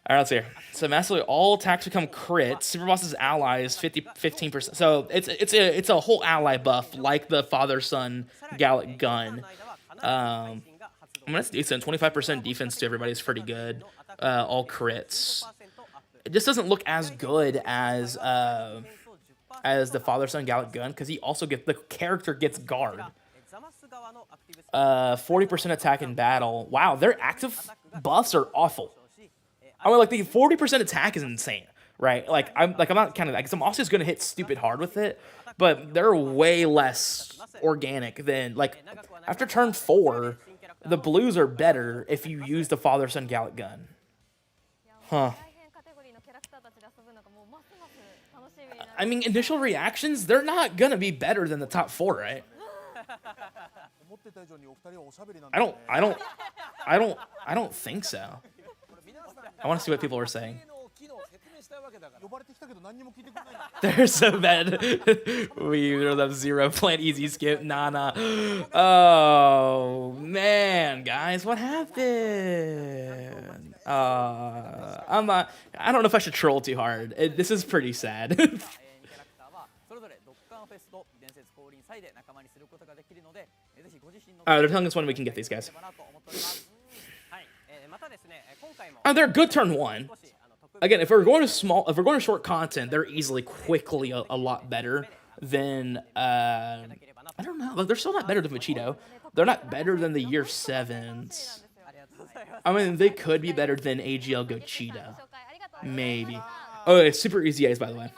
S1: All right, let's see here. So massively, all attacks become crits. Super Boss's allies 15%. So it's a whole ally buff like the father son Gallic gun. I mean, that's decent. 25% defense to everybody is pretty good. All crits. It just doesn't look as good as the father son Gallic gun because he also the character gets guard. 40% attack in battle. Wow, their active buffs are awful. I mean, like the 40% attack is insane, right? Like I'm not kind of like I'm also gonna hit stupid hard with it, but they're way less organic than like after turn 4, the blues are better if you use the father son Gallic gun. Huh. I mean, initial reactions, they're not gonna be better than the top 4, right? I don't think so. I want to see what people are saying. They're so bad. We have 0 plant easy skip. Nah. Oh man, guys, what happened? I don't know if I should troll too hard. This is pretty sad. They're telling us when we can get these guys. Oh, they're good turn 1. Again, if we're going to short content, they're quickly a lot better than I don't know. They're still not better than Vegito. They're not better than the year 7s. I mean, they could be better than AGL Gochita. Maybe. Oh, it's super easy A's, by the way.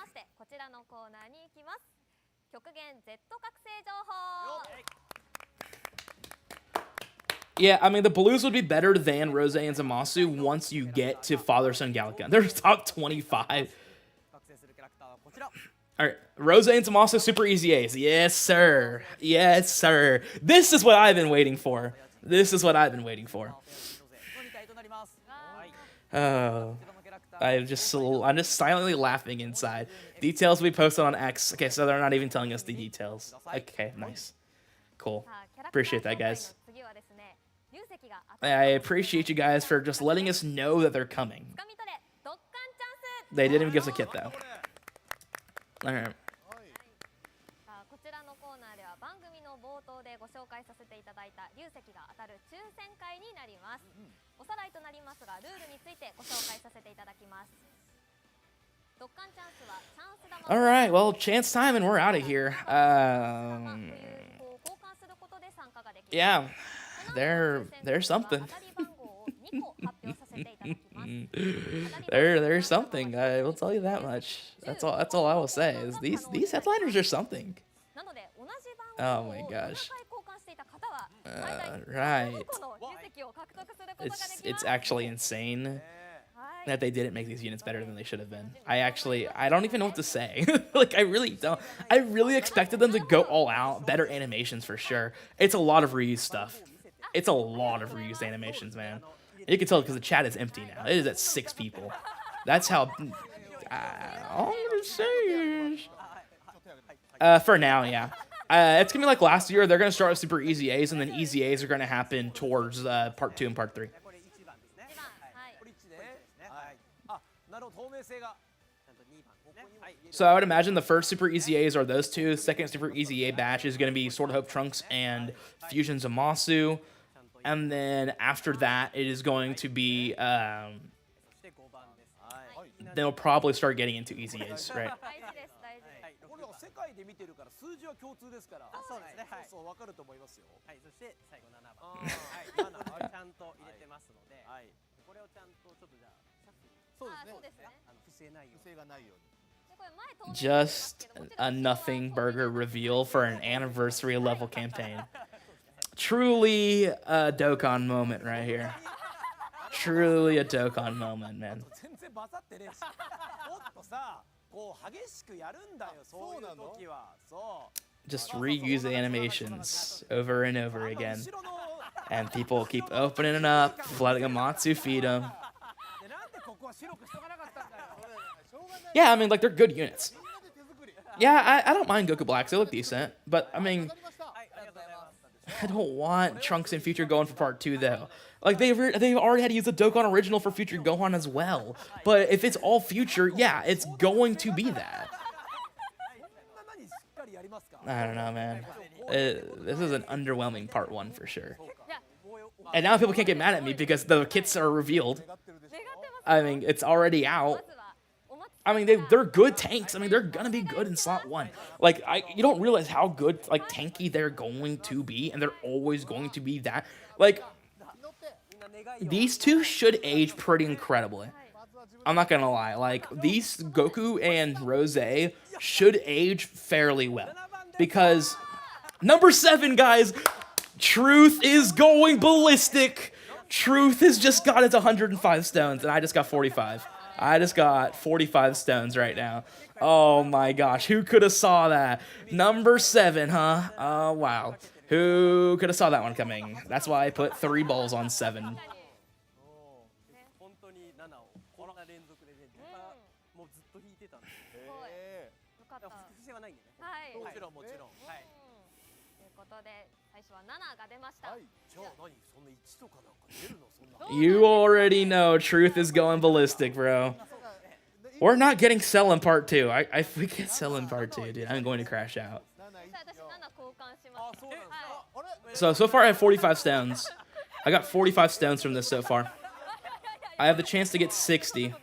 S1: Yeah, I mean, the blues would be better than Rose and Zamasu once you get to Father Son Gallic gun. They're top 25. All right, Rose and Zamasu super easy A's. Yes, sir. Yes, sir. This is what I've been waiting for. Oh, I'm just silently laughing inside. Details will be posted on X. Okay, so they're not even telling us the details. Okay, nice. Cool. Appreciate that, guys. I appreciate you guys for just letting us know that they're coming. They didn't even give us a kit, though. All right. All right, well, chance time and we're out of here. Yeah, there's something. There's something. I will tell you that much. That's all I will say. Is these headliners are something. Oh my gosh. Right. It's actually insane that they didn't make these units better than they should have been. I don't even know what to say. Like, I really don't. I really expected them to go all out. Better animations for sure. It's a lot of reused stuff. It's a lot of reused animations, man. You can tell because the chat is empty now. It is at 6 people. That's how. All I'm gonna say is, for now, yeah. It's gonna be like last year. They're gonna start with super easy A's, and then easy A's are gonna happen towards part 2 and part 3. So I would imagine the first super easy A's are those two. Second super easy A batch is gonna be Sword of Hope Trunks and Fusion Zamasu, and then after that it is going to be they'll probably start getting into easy A's, right? Just a nothing burger reveal for an anniversary level campaign. Truly a Dokkan moment right here. Truly a Dokkan moment, man. Just reuse the animations over and over again. And people keep opening it up, letting Omatsu feed them. Yeah, I mean, like, they're good units. Yeah, I don't mind Goku Blacks. They look decent. But, I mean, I don't want Trunks and Future Gohan for part 2, though. Like, they've already had to use the Dokkan original for Future Gohan as well. But if it's all Future, yeah, it's going to be that. I don't know, man. This is an underwhelming part 1 for sure. And now people can't get mad at me because the kits are revealed. I mean, it's already out. I mean, they're good tanks. I mean, they're gonna be good in slot 1. Like, you don't realize how good, like, tanky they're going to be, and they're always going to be that. Like, these two should age pretty incredibly. I'm not gonna lie. Like, these Goku and Rose should age fairly well. Because, number 7, guys, Truth is going ballistic. Truth has just got its 105 stones, and I just got 45. I just got 45 stones right now. Oh my gosh, who could have saw that? Number 7, huh? Oh, wow. Who could have saw that one coming? That's why I put 3 balls on 7. You already know Truth is going ballistic, bro. We're not getting Cell in part 2. If we get Cell in part 2, dude, I'm going to crash out. So far I have 45 stones. I got 45 stones from this so far. I have the chance to get 60.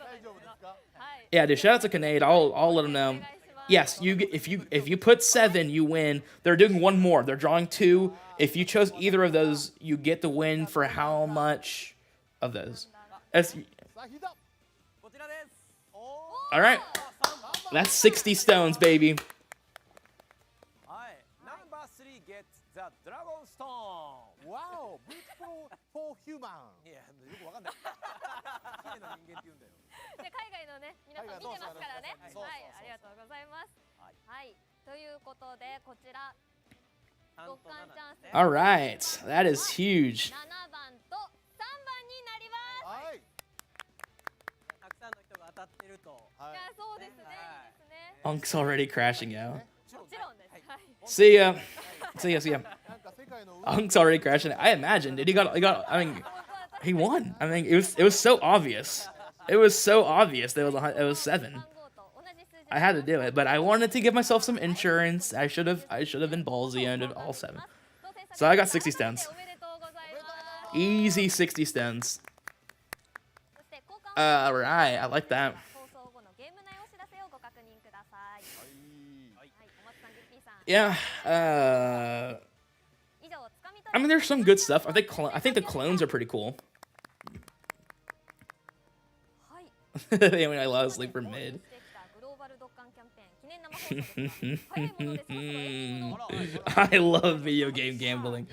S1: Yeah, dude, shout out to Kinade. I'll let him know. Yes, if you put 7, you win. They're doing one more. They're drawing 2. If you chose either of those, you get the win for how much of those? All right. That's 60 stones, baby.
S2: Number 3 gets the Dragon Stone. Wow, beautiful for human. Yeah, よくわかんない。綺麗な人間って言うんだよ。
S3: で海外のね皆さん見てますからね。はい、ありがとうございます。はい、ということでこちら。
S1: All right, that is huge. Unk's already crashing out. See ya. Unk's already crashing. I imagine, dude. I mean, he won. I mean, it was so obvious. It was so obvious that it was 7. I had to do it, but I wanted to give myself some insurance. I should have been ballsy and did all 7. So I got 60 stones. Easy 60 stones. Alright, I like that. Yeah. I mean, there's some good stuff. I think the clones are pretty cool. They only allow us sleep for mid.
S3: グローバルドッカンキャンペーン記念生放送ですが早いものでそろそろエンディングの
S1: I love video game gambling.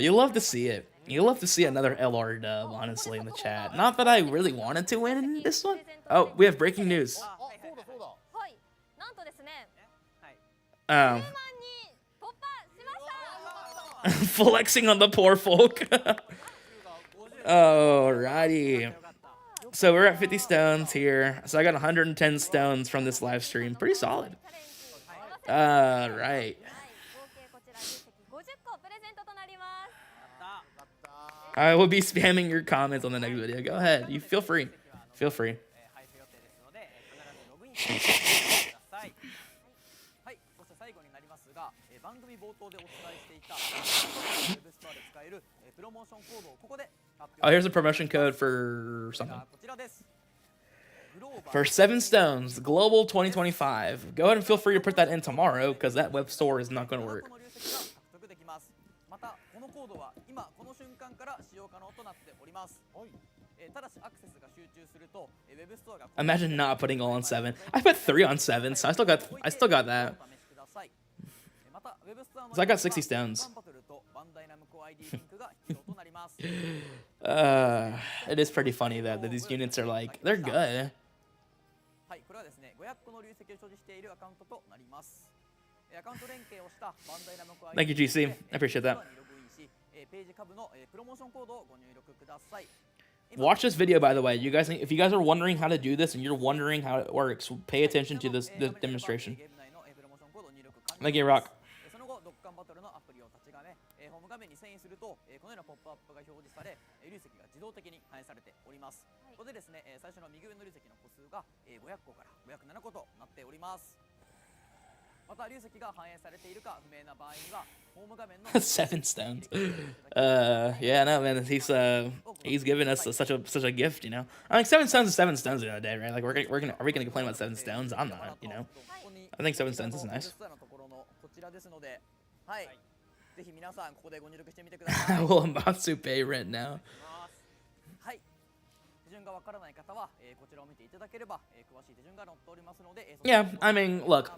S1: You love to see it. You love to see another LR dub, honestly, in the chat. Not that I really wanted to win this one. Oh, we have breaking news.
S2: あそうだそうだ
S3: はいなんとですね
S1: Um,
S3: 10万人突破しました
S1: flexing on the poor folk. Alrighty. So we're at 50 stones here. So I got 110 stones from this live stream. Pretty solid.
S3: チャレンジ
S1: Right.
S3: はい合計こちら実績50個プレゼントとなります
S1: I will be spamming your comments on the next video. Go ahead. You feel free. Feel free.
S2: 配布予定ですので必ずログインしてくださいはいそして最後になりますが番組冒頭でお伝えしていたウェブストアで使えるプロモーションコードをここで発
S1: Oh,
S2: 表
S1: here's a promotion code for something.
S2: こちらですグローバ
S1: For
S2: ル
S1: 7 stones, Global 2025. Go ahead and feel free to put that in tomorrow because that web store is not going to
S2: こ
S1: work.
S2: の流石が獲得できますまたこのコードは今この瞬間から使用可能となっておりますただしアクセスが集中するとウェブストアが
S1: Imagine not putting all on 7. I put 3 on 7, so I still got that.
S2: お試しくださいまたウェブストアの
S1: So I got 60 stones.
S2: バトルとバンダイナムコ ID リンクが必要となります
S1: It is pretty funny that these units are like, they're good.
S2: はいこれはですね500個の流石を所持しているアカウントとなりますアカウント連携をしたバンダイナムコ
S1: Thank you, GC. I appreciate that.
S2: にログインしページ株のプロモーションコードをご入力ください
S1: Watch this video, by the way. You guys, if you guys are wondering how to do this and you're wondering how it works, pay attention to this demonstration.
S2: ゲーム内のプロモーションコードを入力完了
S1: Thank you, Rock.
S2: その後ドッカンバトルのアプリを立ち画面ホーム画面に遷移するとこのようなポップアップが表示され流石が自動的に反映されておりますここでですね最初の右上の流石の個数が500個から507個となっておりますまた流石が反映されているか不明な場合にはホーム画面の
S1: 7 stones. Yeah, no, man. He's giving us such a gift, you know. I mean, 7 stones is 7 stones the other day, right? Like, are we gonna complain about 7 stones? I'm not, you know. I think 7 stones is nice.
S2: こちらですのではいぜひ皆さんここでご入力してみてください
S1: Will Omatsu pay rent now?
S2: はい手順がわからない方はこちらを見ていただければ詳しい手順が載っておりますので
S1: Yeah, I mean, look.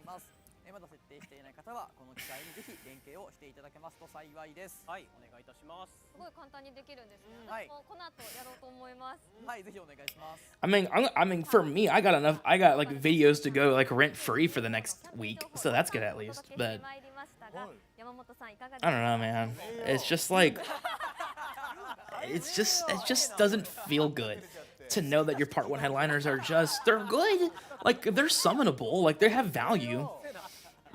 S2: まだ設定していない方はこの機会にぜひ連携をしていただけますと幸いですはいお願いいたします
S3: すごい簡単にできるんですね
S2: はい
S3: 私もこの後やろうと思います
S2: はいぜひお願いします
S1: I mean, for me, I got enough. I got like videos to go like rent free for the next week, so that's good at least. But
S3: 山本さんいかがです
S1: I
S3: か
S1: don't know, man. It's just like it just doesn't feel good to know that your part 1 headliners are they're good. Like they're summonable, like they have value.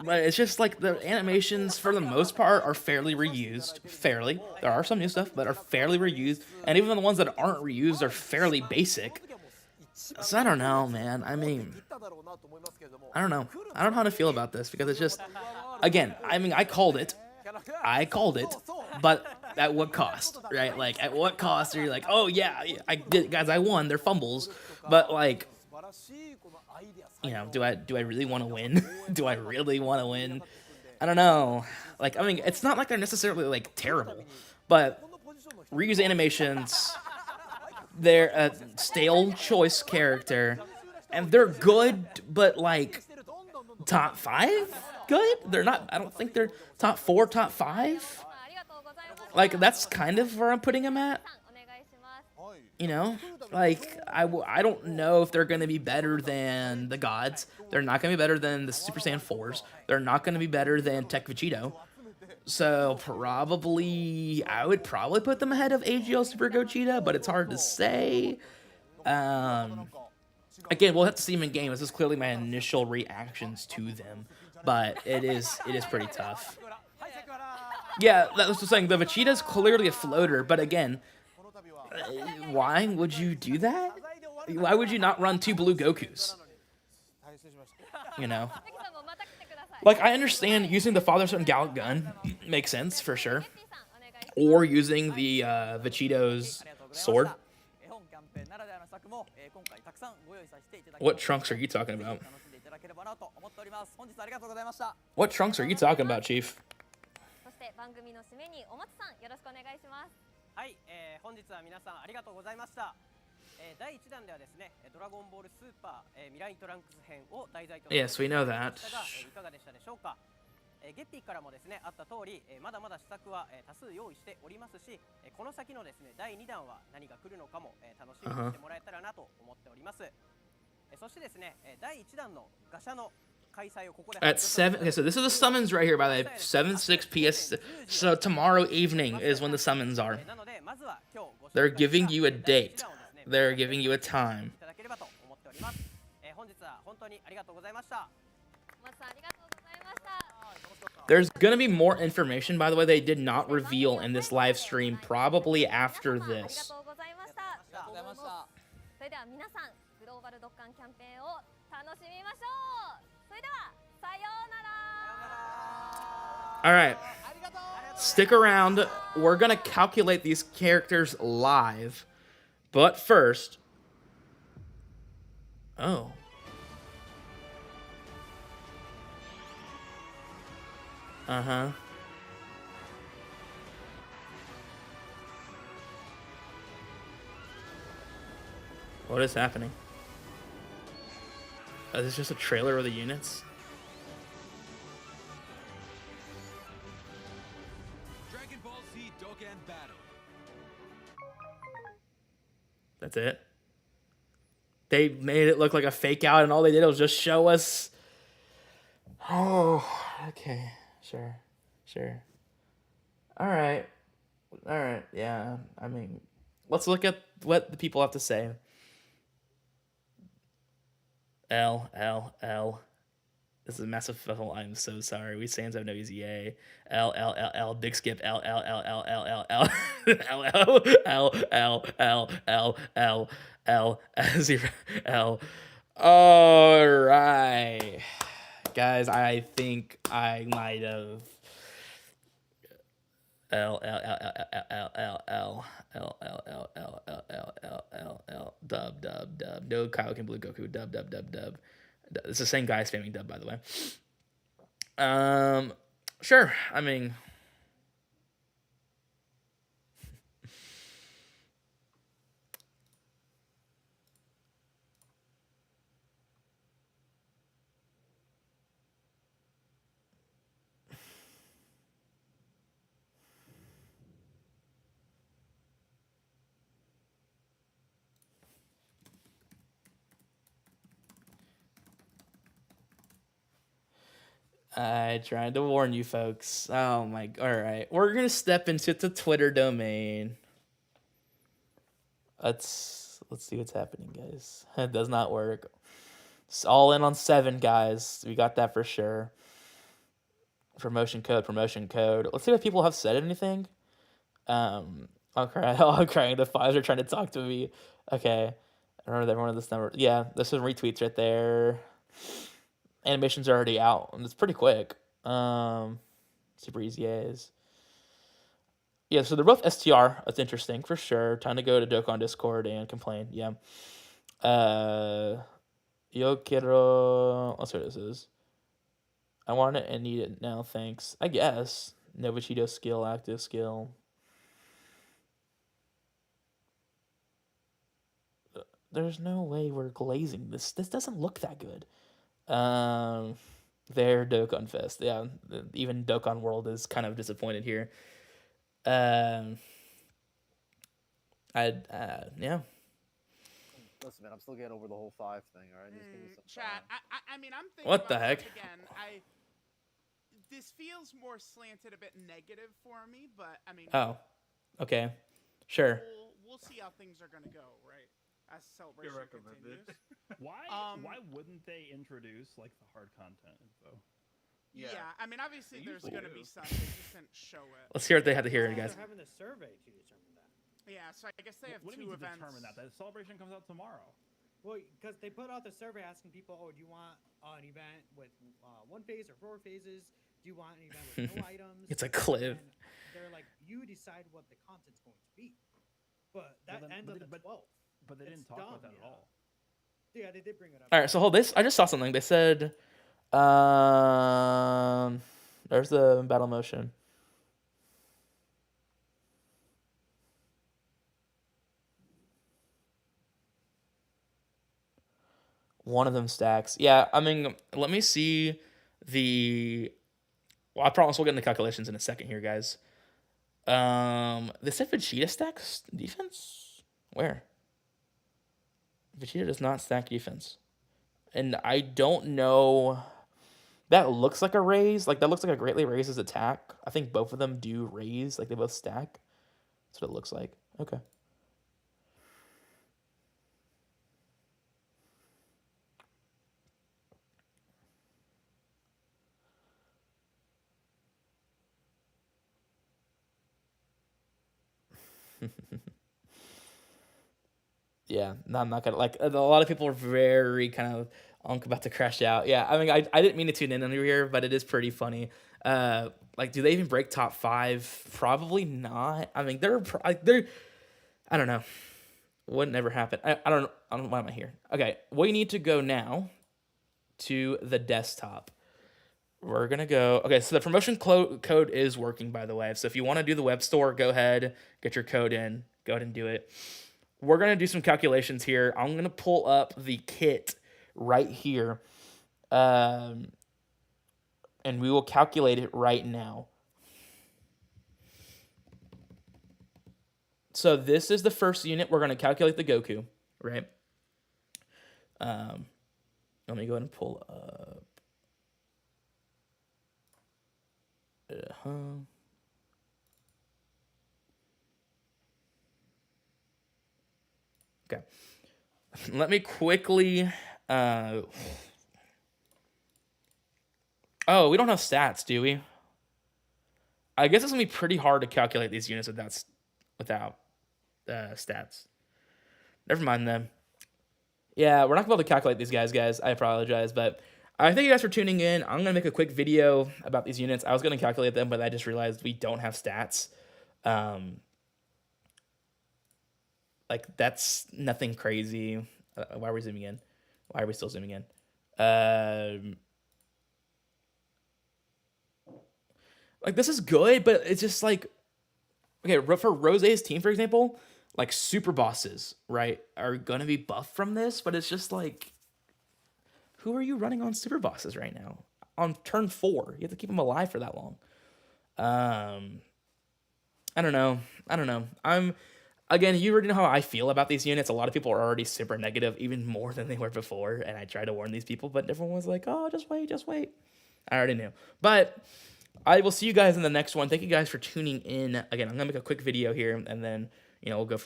S1: But it's just like the animations for the most part are fairly reused. Fairly. There are some new stuff, but are fairly reused. And even the ones that aren't reused are fairly basic. So I don't know, man. I mean, I don't know. I don't know how to feel about this because it's just, again, I mean, I called it, but at what cost, right? Like, at what cost are you like, oh yeah, I did, guys, I won. They're fumbles, but like, you know, do I really want to win? Do I really want to win? I don't know. Like, I mean, it's not like they're necessarily like terrible, but reuse animations, they're a stale choice character, and they're good, but like top 5 good? They're not. I don't think they're top 4, top 5. Like that's kind of where I'm putting them at. You know, like I don't know if they're gonna be better than the gods. They're not gonna be better than the Super Saiyan 4s. They're not gonna be better than Tech Vegito. So probably I would probably put them ahead of AGL Super Gogeta, but it's hard to say. Again, we'll have to see them in game. This is clearly my initial reactions to them, but it is pretty tough. Yeah, that was just saying the Vegeta's clearly a floater, but again. Why would you do that? Why would you not run 2 blue Gokus? You know? Like, I understand using the Father Son Gallic gun makes sense, for sure. Or using the Vegito's sword. What trunks are you talking about? What trunks are you talking about, Chief?
S3: そして番組の締めにお松さんよろしくお願いします
S4: はい、本日は皆さんありがとうございました。
S2: 第1弾ではですね、ドラゴンボールスーパー、未来トランクス編を題材と
S1: Yes, we know that.
S2: いかがでしたでしょうか。ゲッピーからもですね、あった通り、まだまだ試作は多数用意しておりますし、この先のですね、第2弾は何が来るのかも楽しみにしてもらえたらなと思っております。そしてですね、第1弾のガシャの開催をここで
S1: At 7. Okay, so this is the summons right here, by the way. 7/6 PS. So tomorrow evening is when the summons are.
S2: なのでまずは今日ご紹介した
S1: They're giving you a
S2: 第1
S1: date.
S2: 弾をですね
S1: They're giving you a time.
S2: いただければと思っております。本日は本当にありがとうございました。
S3: 松さんありがとうございました。
S1: There's gonna be more information, by the way, they did not reveal in this live stream, probably after
S3: ありが
S1: this.
S3: とうございました。
S2: ありがとうございました。
S3: それでは皆さんグローバルドッカンキャンペーンを楽しみましょう。それではさようなら。
S1: All right. Stick around. We're gonna calculate these characters live. But first. Oh. Uh-huh. What is happening? Is this just a trailer of the units?
S4: Dragon Ball Z Dokkan Battle.
S1: That's it. They made it look like a fake out, and all they did was just show us. Oh, okay. Sure. All right. Yeah. I mean, let's look at what the people have to say. L. This is a massive fuffle. I'm so sorry. We Sans have no easy A. L. Big skip. L. Zero. L. All right. Guys, I think I might have. L. Dub. No Kaioken Blue Goku. Dub. It's the same guy spamming dub, by the way. Sure. I mean, I tried to warn you folks. Oh my, all right. We're going to step into the Twitter domain. Let's see what's happening, guys. It does not work. It's all in on 7, guys. We got that for sure. Promotion code. Let's see if people have said anything. I'm crying. The 5s are trying to talk to me. Okay. I remember everyone of this number. Yeah, this is retweets right there. Animations are already out, and it's pretty quick. Super easy as. Yeah, so they're both STR. That's interesting for sure. Time to go to Dokkan Discord and complain. Yeah. Yo quiero. Let's see what this is. I want it and need it now. Thanks. I guess. Nobuchido skill, active skill. There's no way we're glazing this. This doesn't look that good. There, Dokkan Fest. Yeah, even Dokkan World is kind of disappointed here. Yeah.
S5: Listen, man, I'm still getting over the whole 5 thing. All right, just give me some
S6: Chat.
S5: time.
S6: I mean, I'm thinking.
S1: What the
S6: about
S1: heck?
S6: this again. This feels more slanted, a bit negative for me, but I mean.
S1: Oh, okay, sure.
S6: We'll see how things are gonna go, right? As celebration continues.
S7: Why wouldn't they introduce like the hard content info?
S6: Yeah, I mean, obviously there's gonna be some. They just didn't show it.
S1: Let's hear what they had to hear, guys.
S8: They're having a survey to determine that.
S6: Yeah, so I guess they have
S7: What do
S6: 2
S7: you mean to
S6: events.
S7: determine that? The celebration comes out tomorrow.
S8: Well, because they put out the survey asking people, oh, do you want an event with 1 phase or 4 phases? Do you want an event with no items?
S1: It's a clip.
S8: And they're like, you decide what the content's going to be. But that ends on the 12th.
S7: But they didn't talk about that at all.
S8: Yeah, they did bring it up.
S1: All right, so hold this. I just saw something. They said, there's the battle motion. One of them stacks. Yeah, I mean, let me see the. Well, I promise we'll get into calculations in a second here, guys. They said Vegeta stacks defense? Where? Vegeta does not stack defense. And I don't know. That looks like a raise. Like, that looks like a greatly raises attack. I think both of them do raise. Like, they both stack. That's what it looks like. Okay. Yeah, no, I'm not gonna like. A lot of people are very kind of about to crash out. Yeah, I mean, I didn't mean to tune in under here, but it is pretty funny. Like, do they even break top 5? Probably not. I mean, they're. I don't know. Would never happen. I don't. Why am I here? Okay, we need to go now to the desktop. We're gonna go. Okay, so the promotion code is working, by the way. So if you want to do the web store, go ahead, get your code in. Go ahead and do it. We're going to do some calculations here. I'm going to pull up the kit right here. And we will calculate it right now. So this is the first unit. We're going to calculate the Goku, right? Let me go ahead and pull up. Okay. Let me quickly. Oh, we don't have stats, do we? I guess it's gonna be pretty hard to calculate these units without stats. Never mind then. Yeah, we're not gonna be able to calculate these guys. I apologize, but I thank you guys for tuning in. I'm gonna make a quick video about these units. I was gonna calculate them, but I just realized we don't have stats. Like, that's nothing crazy. Why are we zooming in? Why are we still zooming in? Like, this is good, but it's just like, okay, for Rose's team, for example, like, super bosses, right, are gonna be buffed from this, but it's just like, who are you running on super bosses right now? On turn 4, you have to keep them alive for that long. I don't know. Again, you already know how I feel about these units. A lot of people are already super negative, even more than they were before. And I tried to warn these people, but everyone was like, oh, just wait. I already knew. But I will see you guys in the next one. Thank you guys for tuning in. Again, I'm going to make a quick video here, and then, we'll go from